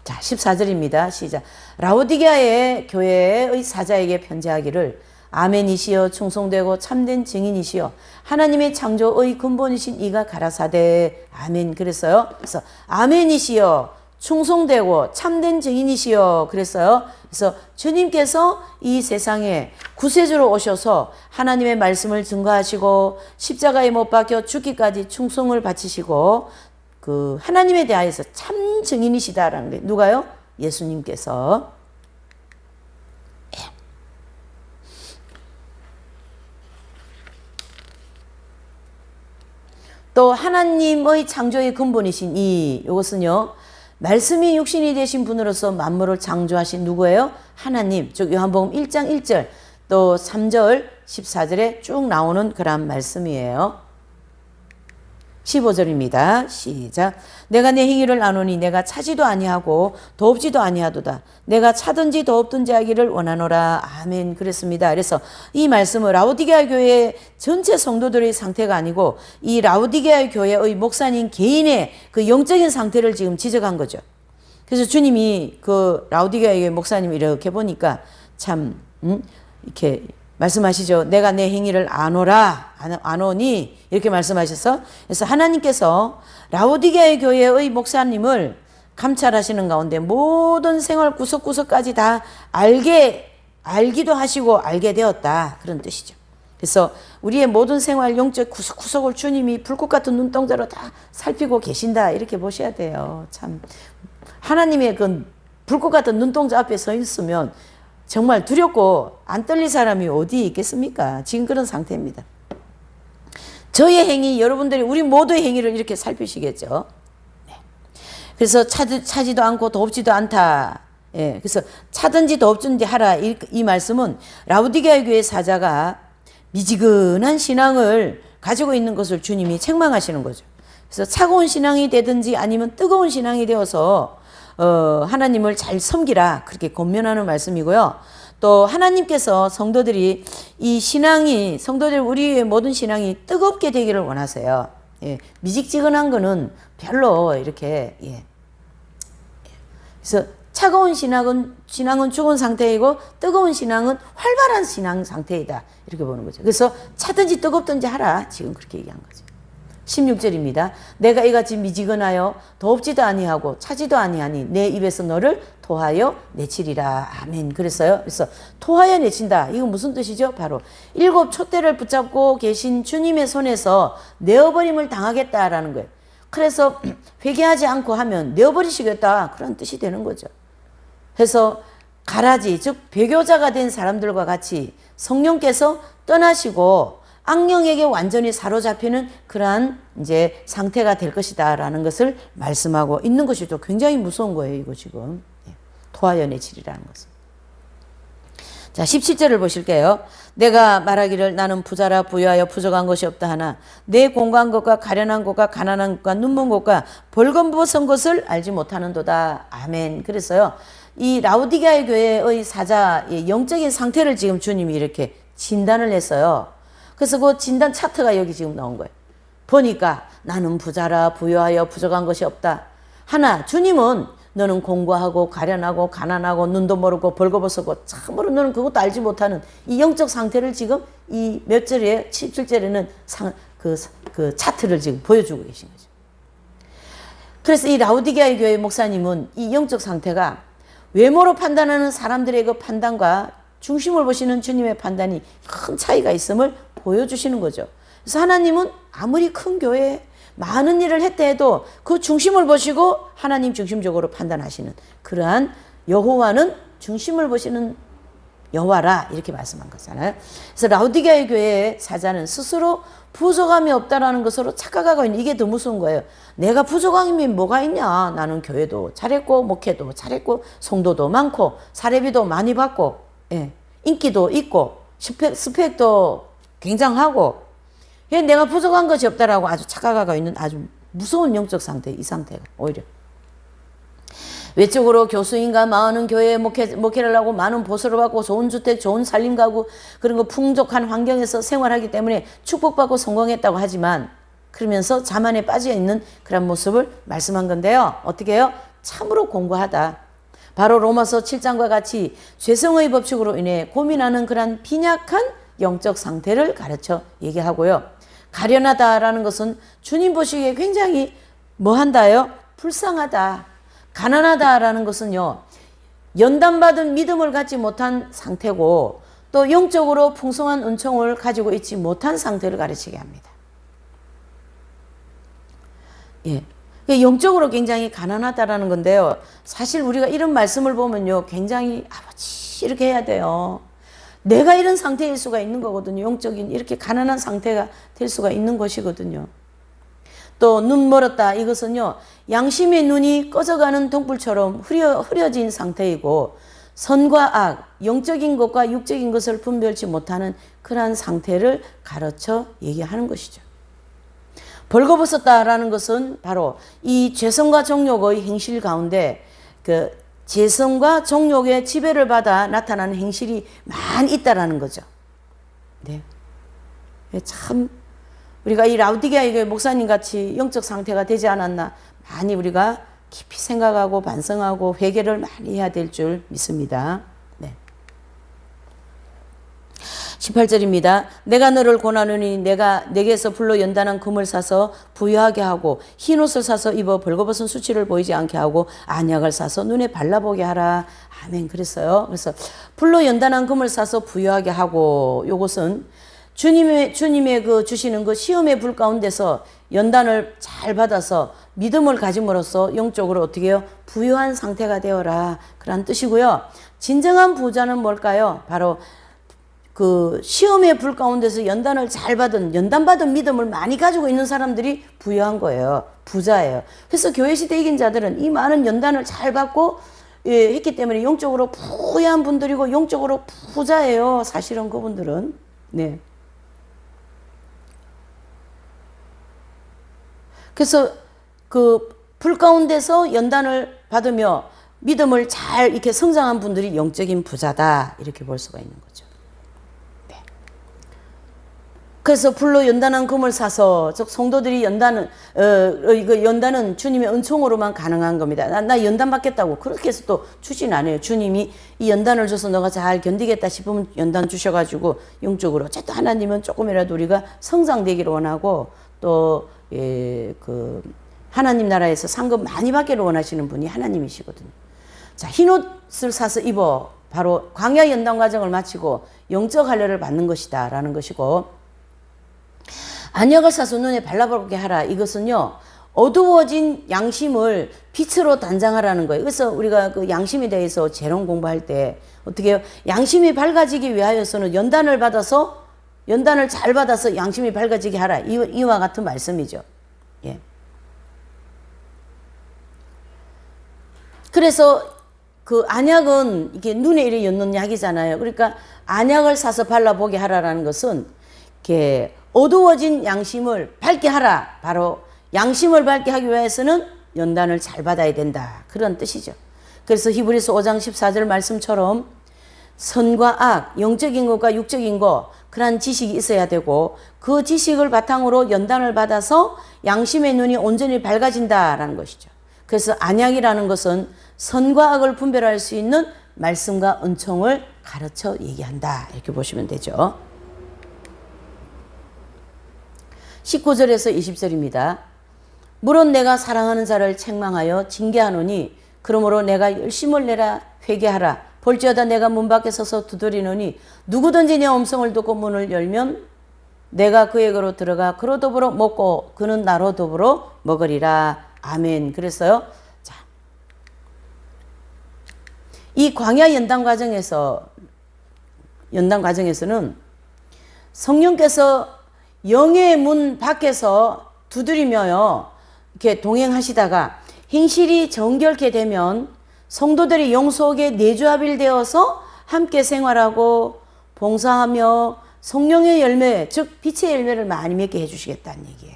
자, 14절입니다. 시작. 라오디게아의 교회의 사자에게 편지하기를, 아멘이시여 충성되고 참된 증인이시여 하나님의 창조의 근본이신 이가 가라사대 아멘 그랬어요. 그래서 아멘이시여 충성되고 참된 증인이시여 그랬어요. 그래서 주님께서 이 세상에 구세주로 오셔서 하나님의 말씀을 증거하시고 십자가에 못 박혀 죽기까지 충성을 바치시고 그 하나님에 대하여서 참 증인이시다라는 게 누가요? 예수님께서. 또 하나님의 창조의 근본이신 이것은요, 말씀이 육신이 되신 분으로서 만물을 창조하신 누구예요? 하나님. 즉 요한복음 1장 1절 또 3절 14절에 쭉 나오는 그런 말씀이에요. 15절입니다. 시작. 내가 내 행위를 아노니 내가 차지도 아니하고 도없지도 아니하도다. 내가 차든지 도없든지 하기를 원하노라. 아멘. 그랬습니다. 그래서 이 말씀은 라오디게아 교회 전체 성도들의 상태가 아니고 이 라오디게아 교회의 목사님 개인의 그 영적인 상태를 지금 지적한 거죠. 그래서 주님이 그 라오디게아 교회 목사님 이렇게 보니까 참 이렇게 말씀하시죠. 내가 내 행위를 아노라, 아노니 이렇게 말씀하셔서, 그래서 하나님께서 라오디게아 교회의 목사님을 감찰하시는 가운데 모든 생활 구석구석까지 다 알기도 하시고 알게 되었다, 그런 뜻이죠. 그래서 우리의 모든 생활 영적 구석구석을 주님이 불꽃 같은 눈동자로 다 살피고 계신다, 이렇게 보셔야 돼요. 참 하나님의 그 불꽃 같은 눈동자 앞에 서 있으면 정말 두렵고 안 떨릴 사람이 어디 있겠습니까? 지금 그런 상태입니다. 저의 행위, 여러분들이 우리 모두의 행위를 이렇게 살피시겠죠. 네. 그래서 차지도 않고 덥지도 않다. 예, 그래서 차든지 덥든지 하라. 이 말씀은 라우디게아 교회 사자가 미지근한 신앙을 가지고 있는 것을 주님이 책망하시는 거죠. 그래서 차가운 신앙이 되든지 아니면 뜨거운 신앙이 되어서 하나님을 잘 섬기라, 그렇게 권면하는 말씀이고요. 또 하나님께서 성도들이 이 신앙이, 성도들 우리의 모든 신앙이 뜨겁게 되기를 원하세요. 예, 미직지근한 거는 별로 이렇게, 예. 그래서 차가운 신앙은 죽은 상태이고 뜨거운 신앙은 활발한 신앙 상태이다, 이렇게 보는 거죠. 그래서 차든지 뜨겁든지 하라, 지금 그렇게 얘기한 거죠. 16절입니다. 내가 이같이 미지근하여 덥지도 아니하고 차지도 아니하니 내 입에서 너를 토하여 내치리라. 아멘. 그래서 토하여 내친다. 이건 무슨 뜻이죠? 바로 7 촛대를 붙잡고 계신 주님의 손에서 내어버림을 당하겠다라는 거예요. 그래서 회개하지 않고 하면 내어버리시겠다, 그런 뜻이 되는 거죠. 그래서 가라지, 즉 배교자가 된 사람들과 같이 성령께서 떠나시고 악령에게 완전히 사로잡히는 그러한 이제 상태가 될 것이다라는 것을 말씀하고 있는 것이 또 굉장히 무서운 거예요, 이거 지금. 토하여 내치리라는 것은. 자, 17절을 보실게요. 내가 말하기를 나는 부자라 부유하여 부족한 것이 없다 하나 내 공고한 것과 가련한 것과 가난한 것과 눈먼 것과 벌거벗은 것을 알지 못하는도다. 아멘. 그래서요, 이 라우디게아 교회의 사자의 영적인 상태를 지금 주님이 이렇게 진단을 했어요. 그래서 그 진단 차트가 여기 지금 나온 거예요. 보니까 나는 부자라 부유하여 부족한 것이 없다. 하나, 주님은 너는 공고하고 가련하고 가난하고 눈도 모르고 벌거벗고 참으로 너는 그것도 알지 못하는 이 영적 상태를 지금 이 몇 절에 17절에는 그 차트를 지금 보여주고 계신 거죠. 그래서 이 라우디게아 교회 목사님은 이 영적 상태가 외모로 판단하는 사람들의 그 판단과 중심을 보시는 주님의 판단이 큰 차이가 있음을 보여주시는 거죠. 그래서 하나님은 아무리 큰 교회에 많은 일을 했다 해도 그 중심을 보시고 하나님 중심적으로 판단하시는 그러한 여호와는 중심을 보시는 여호와라, 이렇게 말씀한 거잖아요. 그래서 라우디게아 교회의 사자는 스스로 부족함이 없다라는 것으로 착각하고 있는, 이게 더 무서운 거예요. 내가 부족함이 뭐가 있냐. 나는 교회도 잘했고 목회도 잘했고 성도도 많고 사례비도 많이 받고, 예, 인기도 있고 스펙도 굉장하고, 내가 부족한 것이 없다라고 아주 착각하고 있는 아주 무서운 영적 상태, 이 상태가 오히려. 외적으로 교수인가 많은 교회에 목회를 하고 많은 보수를 받고 좋은 주택, 좋은 살림 가구, 그런 거 풍족한 환경에서 생활하기 때문에 축복받고 성공했다고 하지만, 그러면서 자만에 빠져 있는 그런 모습을 말씀한 건데요. 어떻게 해요? 참으로 공고하다. 바로 로마서 7장과 같이 죄성의 법칙으로 인해 고민하는 그런 빈약한 영적 상태를 가르쳐 얘기하고요. 가련하다라는 것은 주님 보시기에 굉장히 뭐한다요? 불쌍하다. 가난하다라는 것은요, 연단받은 믿음을 갖지 못한 상태고 또 영적으로 풍성한 은총을 가지고 있지 못한 상태를 가르치게 합니다. 예. 영적으로 굉장히 가난하다라는 건데요. 사실 우리가 이런 말씀을 보면요, 굉장히 아버지 이렇게 해야 돼요. 내가 이런 상태일 수가 있는 거거든요. 영적인 이렇게 가난한 상태가 될 수가 있는 것이거든요. 또 눈 멀었다, 이것은요, 양심의 눈이 꺼져가는 동불처럼 흐려진 상태이고 선과 악, 영적인 것과 육적인 것을 분별치 못하는 그러한 상태를 가르쳐 얘기하는 것이죠. 벌거벗었다라는 것은 바로 이 죄성과 정욕의 행실 가운데 그 죄성과 정욕의 지배를 받아 나타나는 행실이 많이 있다라는 거죠. 네. 참 우리가 이 라우디게아 교회 목사님 같이 영적 상태가 되지 않았나 많이 우리가 깊이 생각하고 반성하고 회개를 많이 해야 될 줄 믿습니다. 네. 18절입니다. 내가 너를 권하노니 내가 내게서 불로 연단한 금을 사서 부유하게 하고 흰옷을 사서 입어 벌거벗은 수치를 보이지 않게 하고 안약을 사서 눈에 발라보게 하라. 아멘. 그랬어요. 그래서 불로 연단한 금을 사서 부유하게 하고, 요것은 주님의 그 주시는 그 시험의 불 가운데서 연단을 잘 받아서 믿음을 가짐으로써 영적으로 어떻게 해요? 부유한 상태가 되어라. 그런 뜻이고요. 진정한 부자는 뭘까요? 바로 그 시험의 불 가운데서 연단을 잘 받은, 연단받은 믿음을 많이 가지고 있는 사람들이 부유한 거예요. 부자예요. 그래서 교회 시대 이긴 자들은 이 많은 연단을 잘 받고 했기 때문에 영적으로 부유한 분들이고 영적으로 부자예요. 사실은 그분들은. 네. 그래서 그 불 가운데서 연단을 받으며 믿음을 잘 이렇게 성장한 분들이 영적인 부자다. 이렇게 볼 수가 있는 거죠. 네. 그래서 불로 연단한 금을 사서, 즉 성도들이 연단은 이거 연단은 주님의 은총으로만 가능한 겁니다. 나 연단 받겠다고 그렇게 해서 또 주진 않아요. 주님이 이 연단을 줘서 너가 잘 견디겠다 싶으면 연단 주셔가지고 영적으로 어쨌든 하나님은 조금이라도 우리가 성장되기를 원하고 또 하나님 나라에서 상급 많이 받기를 원하시는 분이 하나님이시거든요. 자, 흰 옷을 사서 입어 바로 광야 연단 과정을 마치고 영적 할례를 받는 것이다 라는 것이고, 안약을 사서 눈에 발라보게 하라. 이것은요, 어두워진 양심을 빛으로 단장하라는 거예요. 그래서 우리가 그 양심에 대해서 재론 공부할 때 어떻게 해요? 양심이 밝아지기 위하여서는 연단을 잘 받아서 양심이 밝아지게 하라. 이와 같은 말씀이죠. 예. 그래서 그 안약은 이게 눈에 이래 엿는 약이잖아요. 그러니까 안약을 사서 발라보게 하라라는 것은 이렇게 어두워진 양심을 밝게 하라. 바로 양심을 밝게 하기 위해서는 연단을 잘 받아야 된다. 그런 뜻이죠. 그래서 히브리서 5장 14절 말씀처럼 선과 악, 영적인 것과 육적인 것, 그런 지식이 있어야 되고 그 지식을 바탕으로 연단을 받아서 양심의 눈이 온전히 밝아진다라는 것이죠. 그래서 안약이라는 것은 선과 악을 분별할 수 있는 말씀과 은총을 가르쳐 얘기한다. 이렇게 보시면 되죠. 19절에서 20절입니다. 물론 내가 사랑하는 자를 책망하여 징계하노니 그러므로 내가 열심을 내라 회개하라. 볼지어다 내가 문 밖에 서서 두드리노니 누구든지 내 음성을 듣고 문을 열면 내가 그에게로 들어가 그로 더불어 먹고 그는 나로 더불어 먹으리라. 아멘. 그랬어요. 자, 이 광야 연단 과정에서는 성령께서 영의 문 밖에서 두드리며요 이렇게 동행하시다가 행실이 정결케 되면 성도들이 영 속에 내주합일되어서 함께 생활하고 봉사하며 성령의 열매, 즉 빛의 열매를 많이 맺게 해주시겠다는 얘기예요.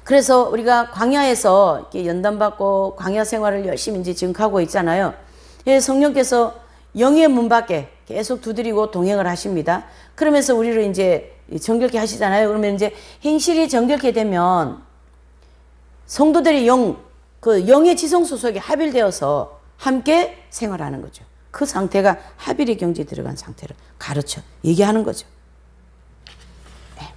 그래서 우리가 광야에서 이렇게 연단받고 광야 생활을 열심히 이제 지금 하고 있잖아요. 성령께서 영의 문 밖에 계속 두드리고 동행을 하십니다. 그러면서 우리를 이제 정결케 하시잖아요. 그러면 이제 행실이 정결케 되면 성도들이 영의 지성소 속에 합일되어서 함께 생활하는 거죠. 그 상태가 합일의 경지에 들어간 상태를 가르쳐 얘기하는 거죠. 네.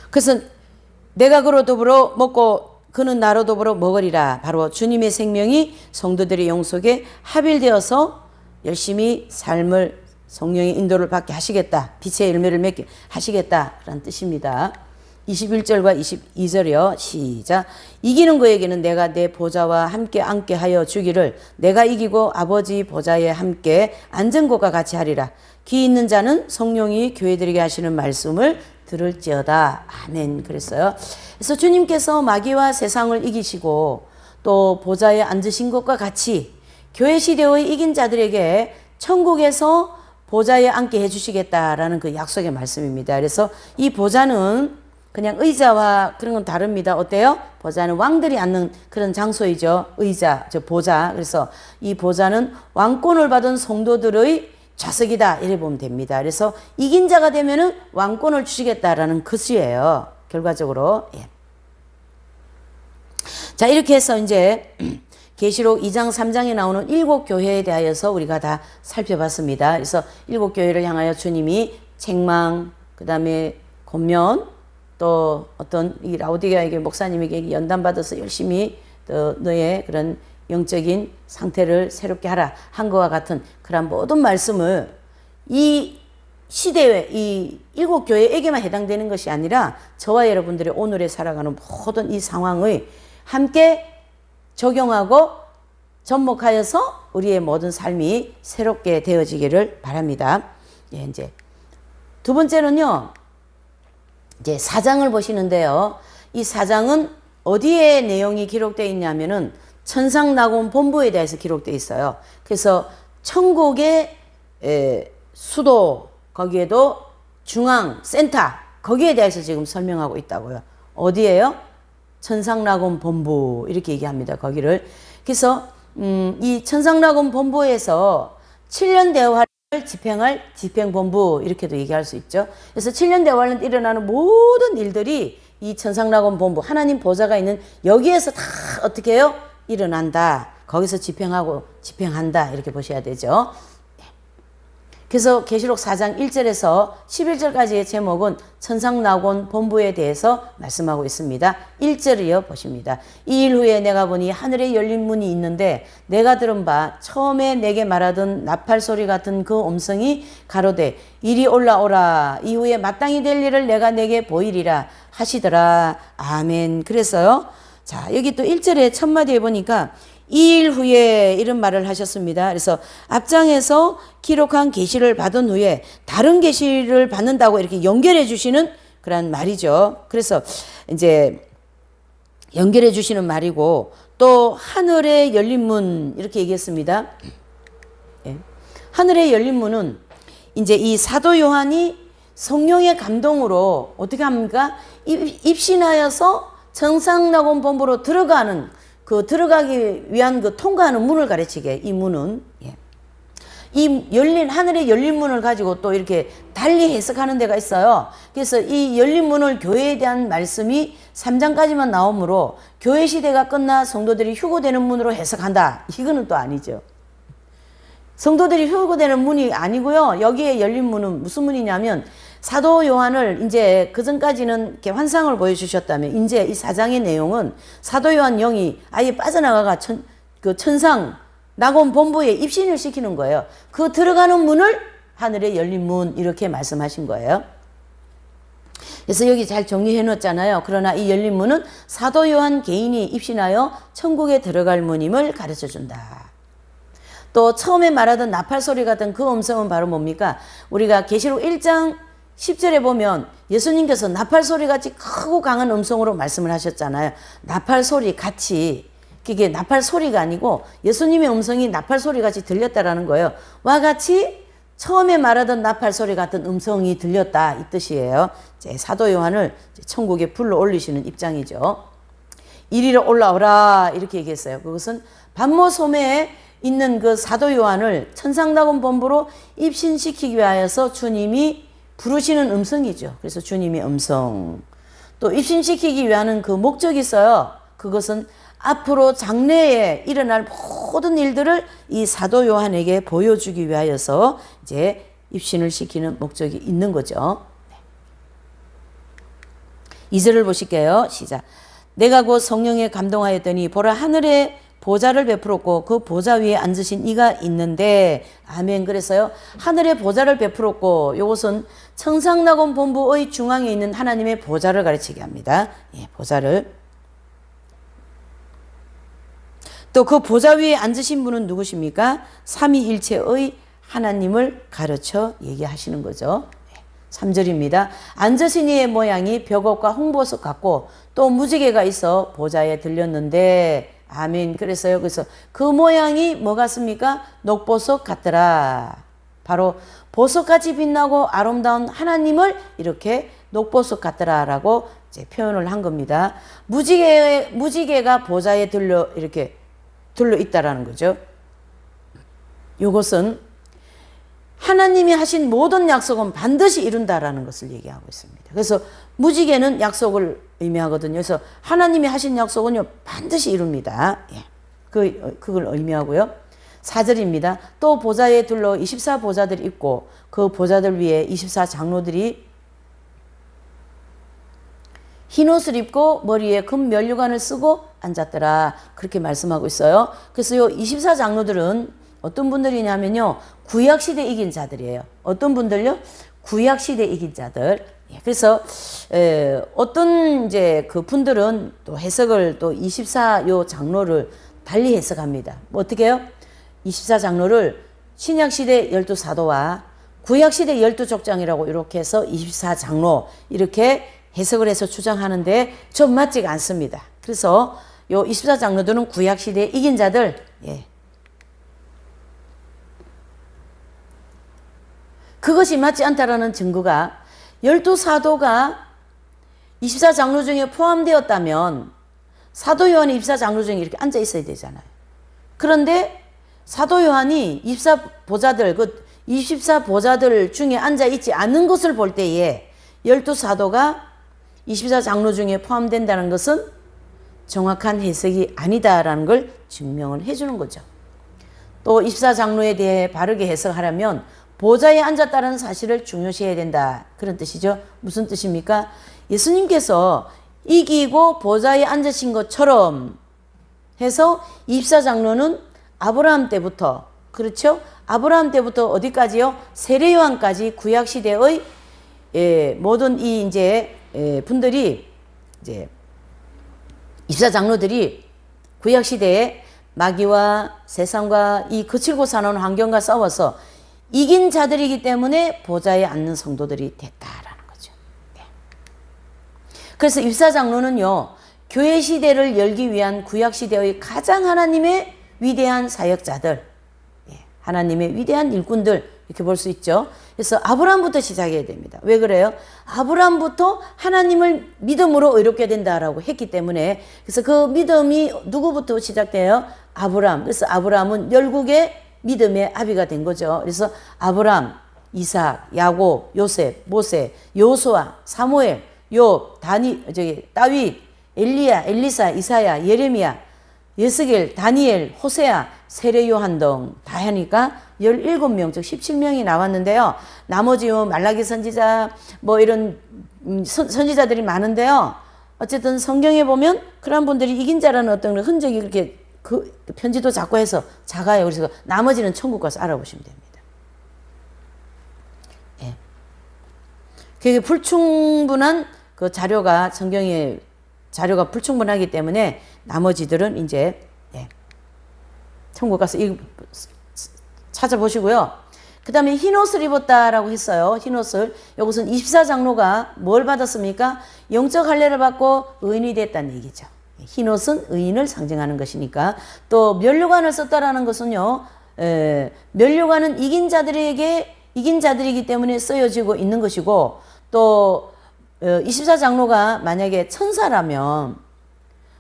그래서 내가 그로 더불어 먹고 그는 나로 더불어 먹으리라. 바로 주님의 생명이 성도들의 영 속에 합일되어서 열심히 삶을 성령의 인도를 받게 하시겠다. 빛의 열매를 맺게 하시겠다. 라는 뜻입니다. 21절과 22절이요. 시작. 이기는 그에게는 내가 내 보좌와 함께 앉게 하여 주기를 내가 이기고 아버지 보좌에 함께 앉은 것과 같이 하리라. 귀 있는 자는 성령이 교회들에게 하시는 말씀을 들을지어다. 아멘. 그랬어요. 그래서 주님께서 마귀와 세상을 이기시고 또 보좌에 앉으신 것과 같이 교회 시대의 이긴 자들에게 천국에서 보좌에 앉게 해주시겠다라는 그 약속의 말씀입니다. 그래서 이 보좌는 그냥 의자와 그런 건 다릅니다. 어때요? 보좌는 왕들이 앉는 그런 장소이죠. 의자, 보좌. 그래서 이 보좌는 왕권을 받은 성도들의 좌석이다. 이래 보면 됩니다. 그래서 이긴 자가 되면은 왕권을 주시겠다라는 뜻이에요. 결과적으로. 예. 자, 이렇게 해서 이제 계시록 2장 3장에 나오는 7교회에 대하여서 우리가 다 살펴봤습니다. 그래서 7교회를 향하여 주님이 책망, 그 다음에 권면, 또 어떤 이 라오디게아에게 목사님에게 연단받아서 열심히 또 너의 그런 영적인 상태를 새롭게 하라 한 것과 같은 그런 모든 말씀을 이 시대에 이 7교회에게만 해당되는 것이 아니라 저와 여러분들의 오늘에 살아가는 모든 이 상황의 함께 적용하고 접목하여서 우리의 모든 삶이 새롭게 되어지기를 바랍니다. 예, 이제 두 번째는요, 이제 4장을 보시는데요. 이 4장은 어디에 내용이 기록되어 있냐면은 천상낙원 본부에 대해서 기록되어 있어요. 그래서 천국의 수도, 거기에도 중앙, 센터, 거기에 대해서 지금 설명하고 있다고요. 어디예요? 천상낙원 본부, 이렇게 얘기합니다. 거기를. 그래서 이 천상낙원 본부에서 7년 대화를 집행할 집행본부, 이렇게도 얘기할 수 있죠. 그래서 7년 대화는 일어나는 모든 일들이 이 천상낙원 본부, 하나님 보좌가 있는 여기에서 다 어떻게 해요? 일어난다. 거기서 집행하고 집행한다. 이렇게 보셔야 되죠. 그래서 계시록 4장 1절에서 11절까지의 제목은 천상낙원 본부에 대해서 말씀하고 있습니다. 1절이요 보십니다. 이 일 후에 내가 보니 하늘에 열린 문이 있는데 내가 들은 바 처음에 내게 말하던 나팔 소리 같은 그 음성이 가로되 이리 올라오라. 이후에 마땅히 될 일을 내가 내게 보이리라 하시더라. 아멘. 그래서요. 자, 여기 또 1절에 첫 마디에 보니까 이 일 후에 이런 말을 하셨습니다. 그래서 앞장에서 기록한 계시를 받은 후에 다른 계시를 받는다고 이렇게 연결해 주시는 그런 말이죠. 그래서 이제 연결해 주시는 말이고, 또 하늘에 열린 문 이렇게 얘기했습니다. 예. 하늘에 열린 문은 이제 이 사도 요한이 성령의 감동으로 어떻게 합니까? 입신하여서 천상낙원 본부로 들어가는 그 들어가기 위한 그 통과하는 문을 가르치게, 이 문은, 예. 이 열린, 하늘의 열린 문을 가지고 또 이렇게 달리 해석하는 데가 있어요. 그래서 이 열린 문을 교회에 대한 말씀이 3장까지만 나오므로 교회 시대가 끝나 성도들이 휴고되는 문으로 해석한다. 이거는 또 아니죠. 성도들이 휴고되는 문이 아니고요. 여기에 열린 문은 무슨 문이냐면 사도 요한을 이제 그 전까지는 이렇게 환상을 보여주셨다면 이제 이 4장의 내용은 사도 요한 영이 아예 빠져나가가 천상 낙원 본부에 입신을 시키는 거예요. 그 들어가는 문을 하늘에 열린 문 이렇게 말씀하신 거예요. 그래서 여기 잘 정리해 놓았잖아요. 그러나 이 열린 문은 사도 요한 개인이 입신하여 천국에 들어갈 문임을 가르쳐 준다. 또 처음에 말하던 나팔 소리 같은 그 음성은 바로 뭡니까? 우리가 계시록 1장 10절에 보면 예수님께서 나팔 소리 같이 크고 강한 음성으로 말씀을 하셨잖아요. 나팔 소리 같이, 그게 나팔 소리가 아니고 예수님의 음성이 나팔 소리 같이 들렸다라는 거예요. 와 같이 처음에 말하던 나팔 소리 같은 음성이 들렸다, 이 뜻이에요. 이제 사도 요한을 천국에 불러 올리시는 입장이죠. 이리로 올라오라 이렇게 얘기했어요. 그것은 반모 소매에 있는 그 사도 요한을 천상낙원 본부로 입신시키기 위하여서 주님이 부르시는 음성이죠. 그래서 주님의 음성. 또 입신시키기 위한 그 목적이 있어요. 그것은 앞으로 장래에 일어날 모든 일들을 이 사도 요한에게 보여주기 위하여서 이제 입신을 시키는 목적이 있는 거죠. 2절을 보실게요. 시작. 내가 곧 성령에 감동하였더니 보라 하늘에 보좌를 베풀었고 그 보좌 위에 앉으신 이가 있는데, 아멘. 그래서요, 하늘의 보좌를 베풀었고, 이것은 천상낙원 본부의 중앙에 있는 하나님의 보좌를 가르치게 합니다. 예, 보좌를. 또 그 보좌 위에 앉으신 분은 누구십니까? 삼위일체의 하나님을 가르쳐 얘기하시는 거죠. 3절입니다. 앉으신 이의 모양이 벽옥과 홍보석 같고 또 무지개가 있어 보좌에 들렸는데, 아멘. 그래서요, 그래서 그 모양이 뭐 같습니까? 녹보석 같더라. 바로 보석같이 빛나고 아름다운 하나님을 이렇게 녹보석 같더라라고 이제 표현을 한 겁니다. 무지개가 보좌에 이렇게 들러 있다라는 거죠. 이것은 하나님이 하신 모든 약속은 반드시 이룬다라는 것을 얘기하고 있습니다. 그래서 무지개는 약속을 의미하거든요. 그래서 하나님이 하신 약속은요, 반드시 이룹니다. 예. 그걸 의미하고요. 4절입니다. 또 보좌에 둘러 24보좌들이 있고 그 보좌들 위에 24장로들이 흰 옷을 입고 머리에 금 면류관을 쓰고 앉았더라. 그렇게 말씀하고 있어요. 그래서 요 24장로들은 어떤 분들이냐면요. 구약시대 이긴 자들이에요. 어떤 분들요? 구약시대 이긴 자들. 그래서 어떤 이제 그 분들은 또 해석을 또 24 요 장로를 달리 해석합니다. 뭐 어떻게 해요? 24장로를 신약시대 12사도와 구약시대 12족장이라고 이렇게 해서 24장로 이렇게 해석을 해서 주장하는데 좀 맞지가 않습니다. 그래서 요 24장로들은 구약시대 이긴 자들, 그것이 맞지 않다라는 증거가 12사도가 24장로 중에 포함되었다면 사도 요한이 24장로 중에 이렇게 앉아 있어야 되잖아요. 그런데 사도 요한이 24보좌들, 그 24보좌들 중에 앉아 있지 않는 것을 볼 때에 12사도가 24장로 중에 포함된다는 것은 정확한 해석이 아니다라는 걸 증명을 해주는 거죠. 또 24장로에 대해 바르게 해석하려면 보좌에 앉았다는 사실을 중요시해야 된다. 그런 뜻이죠. 무슨 뜻입니까? 예수님께서 이기고 보좌에 앉으신 것처럼 해서 24장로는 아브라함 때부터, 그렇죠? 아브라함 때부터 어디까지요? 세례 요한까지 구약 시대의 모든 이 이제 분들이 이제 24장로들이 구약 시대에 마귀와 세상과 이 거칠고 사는 환경과 싸워서 이긴 자들이기 때문에 보좌에 앉는 성도들이 됐다라는 거죠. 네. 그래서 24장로는요, 교회 시대를 열기 위한 구약 시대의 가장 하나님의 위대한 사역자들, 하나님의 위대한 일꾼들, 이렇게 볼 수 있죠. 그래서 아브라함부터 시작해야 됩니다. 왜 그래요? 아브라함부터 하나님을 믿음으로 의롭게 된다라고 했기 때문에, 그래서 그 믿음이 누구부터 시작돼요? 아브라함. 그래서 아브라함은 열국의 믿음의 아비가 된 거죠. 그래서 아브라함, 이삭, 야곱, 요셉, 모세, 요수아, 사무엘, 욥, 다윗, 엘리야, 엘리사, 이사야, 예레미야, 예스겔, 다니엘, 호세아, 세례 요한 등 다 하니까 17명, 즉 17명이 나왔는데요. 나머지 말라기 선지자, 뭐 이런 선지자들이 많은데요. 어쨌든 성경에 보면 그런 분들이 이긴 자라는 어떤 흔적이 그렇게 그 편지도 작고 해서 작아요. 그래서 나머지는 천국 가서 알아보시면 됩니다. 예. 그게 불충분한 그 자료가 성경에 자료가 불충분하기 때문에 나머지들은 이제 천국 가서 찾아보시고요. 그 다음에 흰옷을 입었다라고 했어요. 흰옷을. 이것은 24장로가 뭘 받았습니까? 영적 할례를 받고 의인이 됐다는 얘기죠. 흰옷은 의인을 상징하는 것이니까. 또 면류관을 썼다라는 것은요, 면류관은 이긴 자들이기 때문에 쓰여지고 있는 것이고, 또 24장로가 만약에 천사라면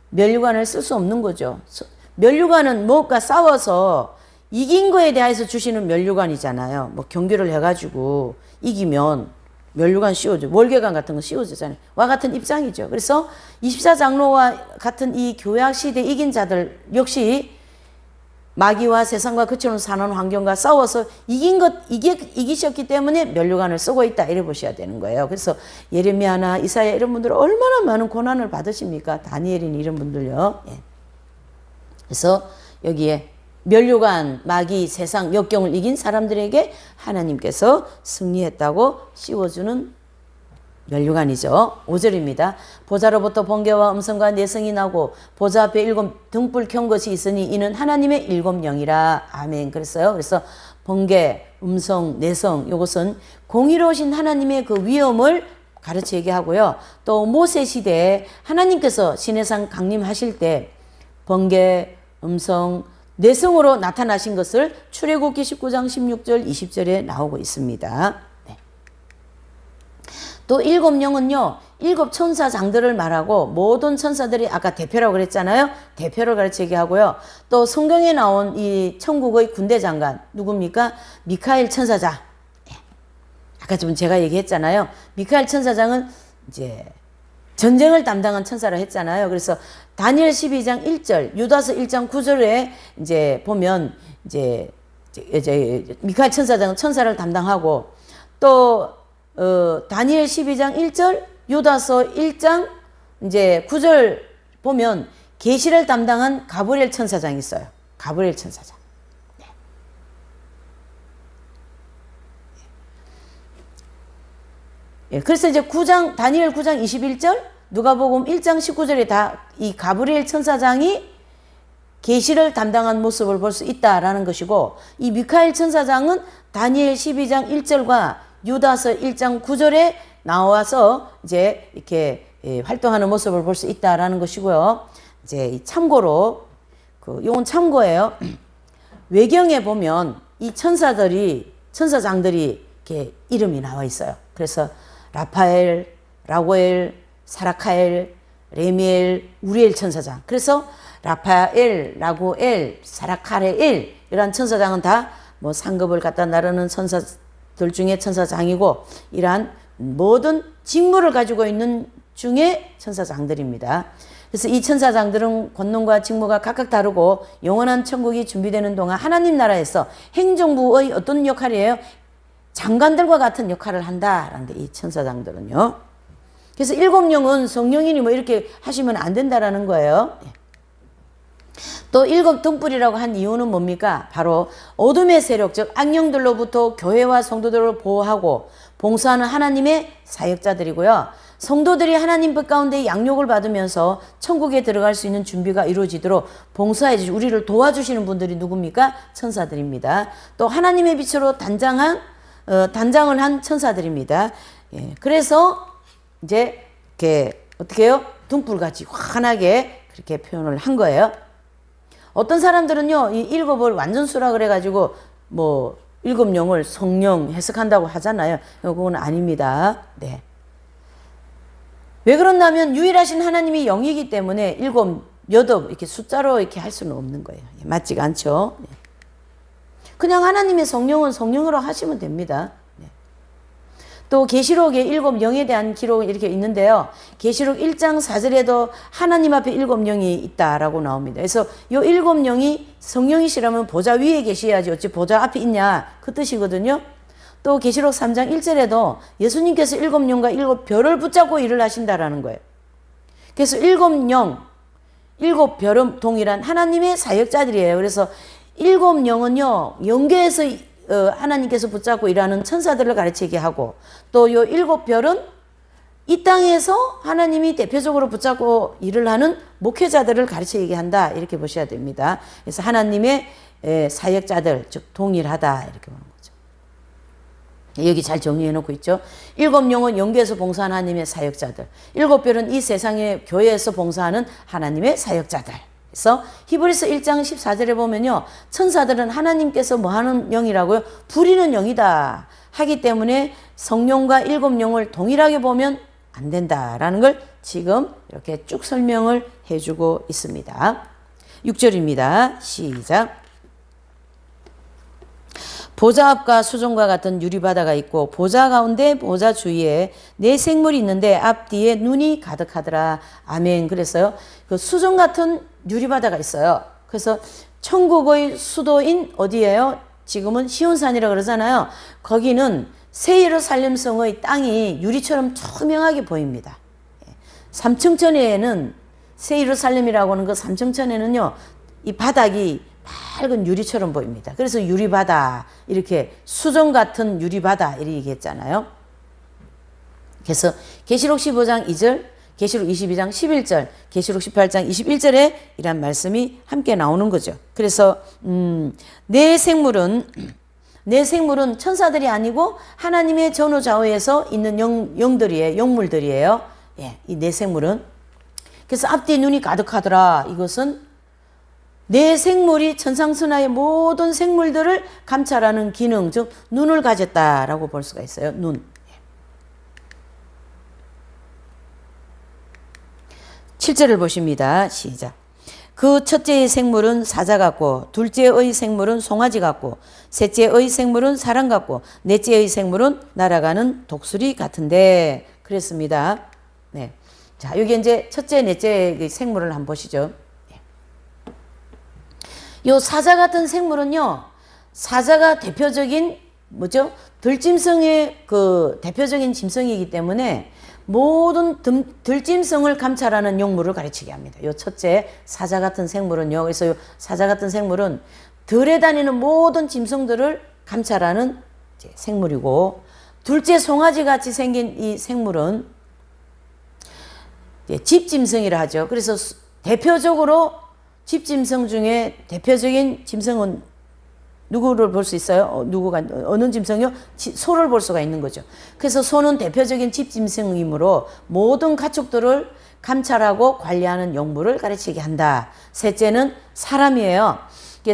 면류관을 쓸 수 없는 거죠. 면류관은 무엇과 싸워서 이긴 거에 대해서 주시는 면류관이잖아요. 뭐 경기를 해가지고 이기면 면류관 씌워줘. 월계관 같은 거 씌워주잖아요. 와 같은 입장이죠. 그래서 24장로와 같은 이 교약 시대 이긴 자들 역시 마귀와 세상과 그처럼 사는 환경과 싸워서 이기셨기 때문에 면류관을 쓰고 있다. 이래 보셔야 되는 거예요. 그래서 예레미야나 이사야 이런 분들은 얼마나 많은 고난을 받으십니까? 다니엘이나 이런 분들요. 예. 그래서 여기에 면류관, 마귀, 세상, 역경을 이긴 사람들에게 하나님께서 승리했다고 씌워주는 면류관이죠. 5절입니다. 보좌로부터 번개와 음성과 내성이 나고 보좌 앞에 7 등불 켠 것이 있으니 이는 하나님의 7 영이라. 아멘. 그랬어요. 그래서 번개, 음성, 내성, 이것은 공의로우신 하나님의 그 위엄을 가르쳐 얘기하고요. 또 모세 시대에 하나님께서 시내산 강림하실 때 번개, 음성, 내성으로 나타나신 것을 출애굽기 19장 16절 20절에 나오고 있습니다. 네. 또 7영은요 7 천사장들을 말하고 모든 천사들이 아까 대표라고 그랬잖아요. 대표를 가르치게 하고요. 또 성경에 나온 이 천국의 군대 장관 누굽니까? 미카엘 천사장. 네. 아까 좀 제가 얘기했잖아요. 미카엘 천사장은 이제 전쟁을 담당한 천사라 했잖아요. 그래서 다니엘 12장 1절, 유다서 1장 9절에 이제 보면 이제 미카엘 천사장은 천사를 담당하고 또 다니엘 12장 1절, 유다서 1장 이제 9절 보면 계시를 담당한 가브리엘 천사장이 있어요. 가브리엘 천사장. 네. 예, 그래서 이제 다니엘 9장 21절, 누가복음 1장 19절에 다 이 가브리엘 천사장이 계시를 담당한 모습을 볼 수 있다라는 것이고, 이 미카엘 천사장은 다니엘 12장 1절과 유다서 1장 9절에 나와서 이제 이렇게 활동하는 모습을 볼 수 있다라는 것이고요. 이제 참고로 요건 참고예요. 외경에 보면 이 천사장들이 이렇게 이름이 나와 있어요. 그래서 라파엘, 라고엘, 사라카엘, 레미엘, 우리엘 천사장. 그래서 라파엘, 라고엘, 사라카레엘 이런 천사장은 다 뭐 상급을 갖다 나르는 천사들 중에 천사장이고, 이러한 모든 직무를 가지고 있는 중에 천사장들입니다. 그래서 이 천사장들은 권능과 직무가 각각 다르고 영원한 천국이 준비되는 동안 하나님 나라에서 행정부의 어떤 역할이에요? 장관들과 같은 역할을 한다라는데, 이 천사장들은요. 그래서 일곱 영은 성령이니 뭐 이렇게 하시면 안 된다라는 거예요. 또 일곱 등불이라고 한 이유는 뭡니까? 바로 어둠의 세력, 즉 악령들로부터 교회와 성도들을 보호하고 봉사하는 하나님의 사역자들이고요. 성도들이 하나님 법 가운데 양육을 받으면서 천국에 들어갈 수 있는 준비가 이루어지도록 봉사해 주시고 우리를 도와주시는 분들이 누굽니까? 천사들입니다. 또 하나님의 빛으로 단장을 한 천사들입니다. 예, 그래서 이제 이렇게 어떻게 해요? 등불같이 환하게 그렇게 표현을 한 거예요. 어떤 사람들은요, 이 일곱을 완전수라 그래가지고 뭐 일곱 영을 성령 해석한다고 하잖아요. 그건 아닙니다. 네. 왜 그런다면 유일하신 하나님이 영이기 때문에 일곱, 여덟 이렇게 숫자로 이렇게 할 수는 없는 거예요. 맞지가 않죠. 네. 그냥 하나님의 성령은 성령으로 하시면 됩니다. 네. 또 계시록에 일곱 영에 대한 기록이 이렇게 있는데요. 계시록 1장 4절에도 하나님 앞에 일곱 영이 있다라고 나옵니다. 그래서 이 일곱 영이 성령이시라면 보좌 위에 계셔야지 어찌 보좌 앞에 있냐, 그 뜻이거든요. 또 계시록 3장 1절에도 예수님께서 일곱 영과 일곱 별을 붙잡고 일을 하신다라는 거예요. 그래서 일곱 영, 일곱 별은 동일한 하나님의 사역자들이에요. 그래서 일곱 영은요, 영계에서 하나님께서 붙잡고 일하는 천사들을 가르치게 하고, 또 요 일곱 별은 이 땅에서 하나님이 대표적으로 붙잡고 일을 하는 목회자들을 가르치게 한다, 이렇게 보셔야 됩니다. 그래서 하나님의 사역자들, 즉 동일하다, 이렇게 보는 거죠. 여기 잘 정리해 놓고 있죠. 일곱 영은 영계에서 봉사하는 하나님의 사역자들, 일곱 별은 이 세상의 교회에서 봉사하는 하나님의 사역자들. 그래서 히브리서 1장 14절에 보면요, 천사들은 하나님께서 뭐 하는 영이라고요? 부리는 영이다 하기 때문에 성령과 일곱 영을 동일하게 보면 안 된다라는 걸 지금 이렇게 쭉 설명을 해주고 있습니다. 6절입니다. 시작. 보좌 앞과 수종과 같은 유리바다가 있고 보좌 가운데 보좌 주위에 네 생물이 있는데 앞뒤에 눈이 가득하더라. 아멘. 그래서요, 그 수종 같은 유리바다가 있어요. 그래서 천국의 수도인 어디예요? 지금은 시온산이라고 그러잖아요. 거기는 새 예루살렘 성의 땅이 유리처럼 투명하게 보입니다. 3층천에는 새 예루살렘이라고 하는 그 3층천에는요, 이 바닥이 밝은 유리처럼 보입니다. 그래서 유리바다, 이렇게 수정 같은 유리바다 이렇게 얘기했잖아요. 그래서 계시록 15장 2절, 계시록 22장 11절, 계시록 18장 21절에 이런 말씀이 함께 나오는 거죠. 그래서 내 생물은 천사들이 아니고 하나님의 전후좌우에서 있는 영들이에요. 영물들이에요. 예, 이 내 생물은. 그래서 앞뒤 눈이 가득하더라. 이것은 내 생물이 천상천하의 모든 생물들을 감찰하는 기능, 즉 눈을 가졌다라고 볼 수가 있어요. 눈. 7절을 보십니다. 시작. 그 첫째의 생물은 사자 같고, 둘째의 생물은 송아지 같고, 셋째의 생물은 사람 같고, 넷째의 생물은 날아가는 독수리 같은데, 그랬습니다. 네. 자, 여기 이제 첫째, 넷째 생물을 한번 보시죠. 요 사자 같은 생물은요, 사자가 대표적인 뭐죠? 들짐승의 그 대표적인 짐승이기 때문에 모든 들짐승을 감찰하는 용물을 가르치게 합니다. 요 첫째 사자 같은 생물은요. 그래서 요 사자 같은 생물은 들에 다니는 모든 짐승들을 감찰하는 생물이고, 둘째 송아지 같이 생긴 이 생물은 집짐승이라 하죠. 그래서 대표적으로 집짐승 중에 대표적인 짐승은 누구를 볼 수 있어요? 누구가 어느 짐승이요? 소를 볼 수가 있는 거죠. 그래서 소는 대표적인 집짐승이므로 모든 가축들을 감찰하고 관리하는 용무를 가르치게 한다. 셋째는 사람이에요.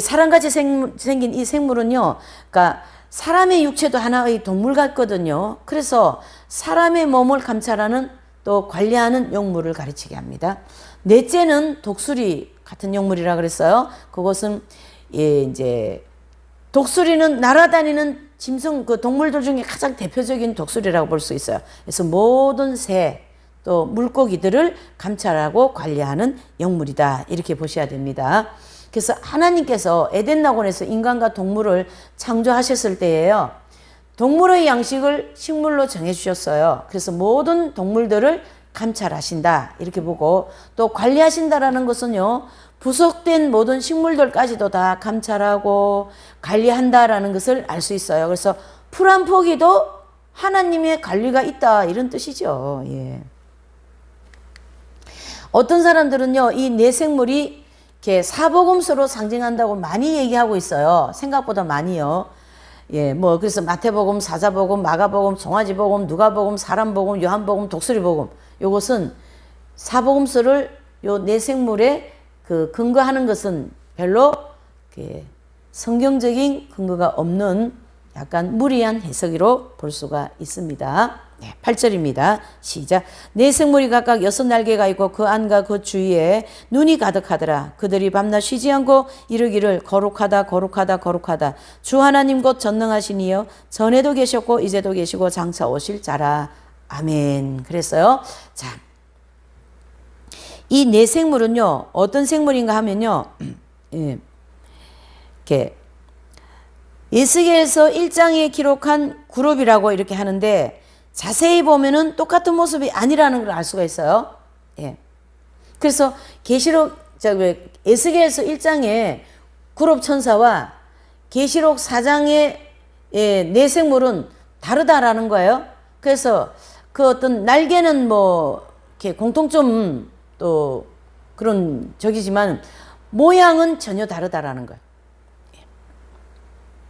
사람같이 생긴 이 생물은요, 그러니까 사람의 육체도 하나의 동물 같거든요. 그래서 사람의 몸을 감찰하는 또 관리하는 용무를 가르치게 합니다. 넷째는 독수리 같은 용물이라 그랬어요. 그것은 이제 독수리는 날아다니는 짐승 그 동물들 중에 가장 대표적인 독수리라고 볼 수 있어요. 그래서 모든 새 또 물고기들을 감찰하고 관리하는 영물이다. 이렇게 보셔야 됩니다. 그래서 하나님께서 에덴 낙원에서 인간과 동물을 창조하셨을 때에요. 동물의 양식을 식물로 정해주셨어요. 그래서 모든 동물들을 감찰하신다. 이렇게 보고 또 관리하신다라는 것은요. 부속된 모든 식물들까지도 다 감찰하고 관리한다라는 것을 알 수 있어요. 그래서 풀 한 포기도 하나님의 관리가 있다. 이런 뜻이죠. 예. 어떤 사람들은요. 이 네 생물이 이렇게 사복음서로 상징한다고 많이 얘기하고 있어요. 생각보다 많이요. 예, 뭐 그래서 마태복음, 사자복음, 마가복음, 송아지복음, 누가복음, 사람복음, 요한복음, 독수리복음. 요것은 사복음서를 요 네 생물에 그 근거하는 것은 별로 성경적인 근거가 없는 약간 무리한 해석으로 볼 수가 있습니다. 네, 8절입니다. 시작. 네 생물이 각각 6날개가 있고 그 안과 그 주위에 눈이 가득하더라. 그들이 밤낮 쉬지 않고 이르기를 거룩하다 거룩하다 거룩하다. 주 하나님 곧 전능하신 이여 전에도 계셨고 이제도 계시고 장차 오실 자라. 아멘. 그랬어요. 자, 이 네 생물은요 어떤 생물인가 하면요 이렇게 에스겔서 1장에 기록한 그룹이라고 이렇게 하는데 자세히 보면은 똑같은 모습이 아니라는 걸 알 수가 있어요. 예. 그래서 에스겔서 1장에 그룹 천사와 계시록 4장의 네 생물은 다르다라는 거예요. 그래서 그 어떤 날개는 뭐 이렇게 공통점 또 그런 적이지만 모양은 전혀 다르다라는 거예요.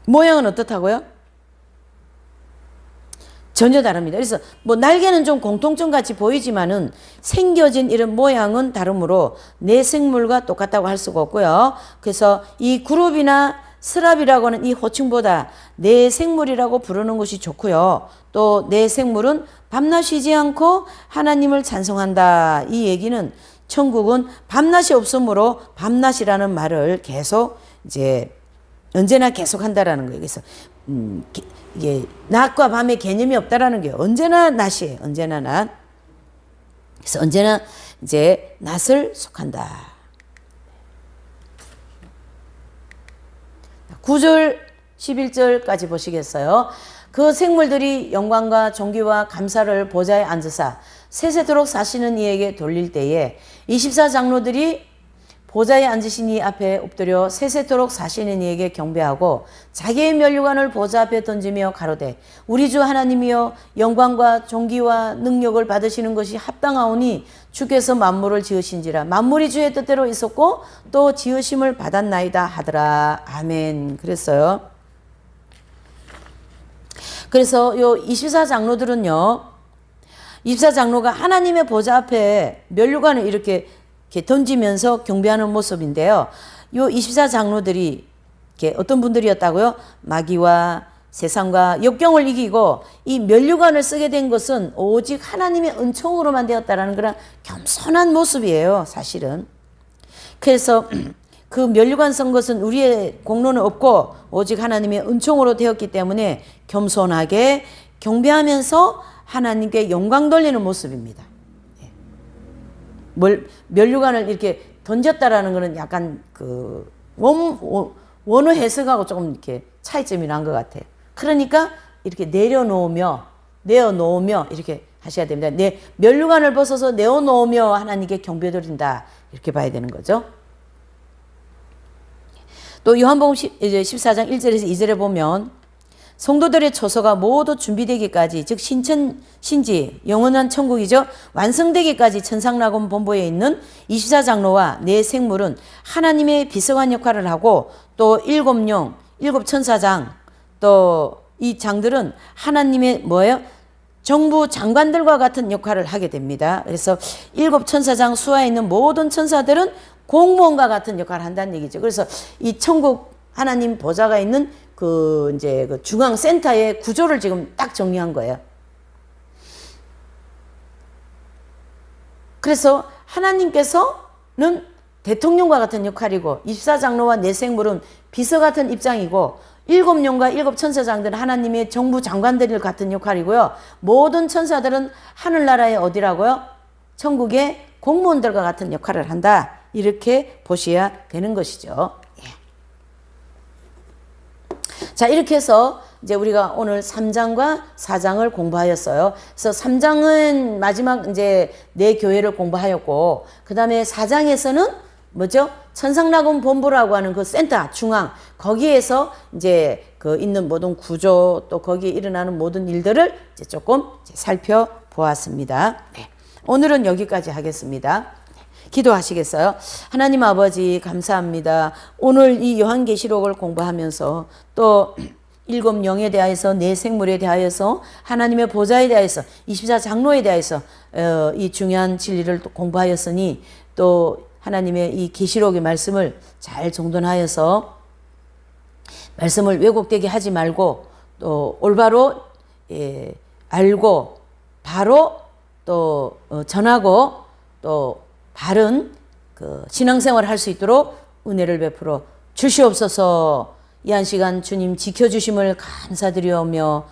모양은 어떻다고요? 전혀 다릅니다. 그래서 뭐 날개는 좀 공통점 같이 보이지만은 생겨진 이런 모양은 다르므로 네 생물과 똑같다고 할 수가 없고요. 그래서 이 그룹이나 스랍이라고 하는 이 호칭보다 네 생물이라고 부르는 것이 좋고요. 또 네 생물은 밤낮 쉬지 않고 하나님을 찬송한다. 이 얘기는 천국은 밤낮이 없으므로 밤낮이라는 말을 계속 이제 언제나 계속 한다라는 거예요. 그래서 이게 낮과 밤의 개념이 없다라는 게 언제나 낮이에요. 언제나 낮. 그래서 언제나 이제 낮을 속한다. 9절 11절까지 보시겠어요. 그 생물들이 영광과 존귀와 감사를 보좌에 앉으사 세세토록 사시는 이에게 돌릴 때에 24장로들이 보좌에 앉으신 이 앞에 엎드려 세세토록 사시는 이에게 경배하고 자기의 면류관을 보좌 앞에 던지며 가로되 우리 주 하나님이여 영광과 존귀와 능력을 받으시는 것이 합당하오니 주께서 만물을 지으신지라 만물이 주의 뜻대로 있었고 또 지으심을 받았나이다 하더라. 아멘. 그랬어요. 그래서 요 24장로들은요 24장로가 하나님의 보좌 앞에 면류관을 이렇게 던지면서 경배하는 모습인데요. 요 24장로들이 어떤 분들이었다고요? 마귀와 세상과 역경을 이기고 이 면류관을 쓰게 된 것은 오직 하나님의 은총으로만 되었다라는 그런 겸손한 모습이에요. 사실은. 그래서 그 면류관 쓴 것은 우리의 공로는 없고 오직 하나님의 은총으로 되었기 때문에 겸손하게 경배하면서 하나님께 영광 돌리는 모습입니다. 면류관을 이렇게 던졌다라는 것은 약간 원어 해석하고 조금 이렇게 차이점이 난 것 같아요. 그러니까 이렇게 내려놓으며 이렇게 하셔야 됩니다. 내 면류관을 벗어서 내어놓으며 하나님께 경배드린다. 이렇게 봐야 되는 거죠. 또 요한복음 14장 1절에서 2절에 보면 성도들의 처소가 모두 준비되기까지, 즉 신지 영원한 천국이죠. 완성되기까지 천상락원 본부에 있는 24장로와 네 생물은 하나님의 비서관 역할을 하고, 또 일곱 영, 일곱 천사장, 또 이 장들은 하나님의 뭐예요? 정부 장관들과 같은 역할을 하게 됩니다. 그래서 일곱 천사장 수하에 있는 모든 천사들은 공무원과 같은 역할을 한다는 얘기죠. 그래서 이 천국 하나님 보좌가 있는 그 중앙 센터의 구조를 지금 딱 정리한 거예요. 그래서 하나님께서는 대통령과 같은 역할이고, 24장로와 네 생물은 비서 같은 입장이고, 일곱 영과 일곱 천사장들은 하나님의 정부 장관들 같은 역할이고요. 모든 천사들은 하늘나라의 어디라고요? 천국의 공무원들과 같은 역할을 한다. 이렇게 보셔야 되는 것이죠. 예. 자, 이렇게 해서 이제 우리가 오늘 3장과 4장을 공부하였어요. 그래서 3장은 마지막 이제 네 교회를 공부하였고, 그 다음에 4장에서는 뭐죠? 천상락원 본부라고 하는 그 센터 중앙, 거기에서 이제 그 있는 모든 구조, 또 거기에 일어나는 모든 일들을 이제 조금 살펴보았습니다. 네. 오늘은 여기까지 하겠습니다. 기도하시겠어요? 하나님 아버지 감사합니다. 오늘 이 요한계시록을 공부하면서 또 일곱 영에 대하여서, 네 생물에 대하여서, 하나님의 보좌에 대하여서, 24장로에 대하여서 이 중요한 진리를 또 공부하였으니, 또 하나님의 이 계시록의 말씀을 잘 정돈하여서 말씀을 왜곡되게 하지 말고, 또 올바로 알고 바로 또 전하고, 또 바른 그 신앙생활을 할 수 있도록 은혜를 베풀어 주시옵소서. 이 한 시간 주님 지켜주심을 감사드리오며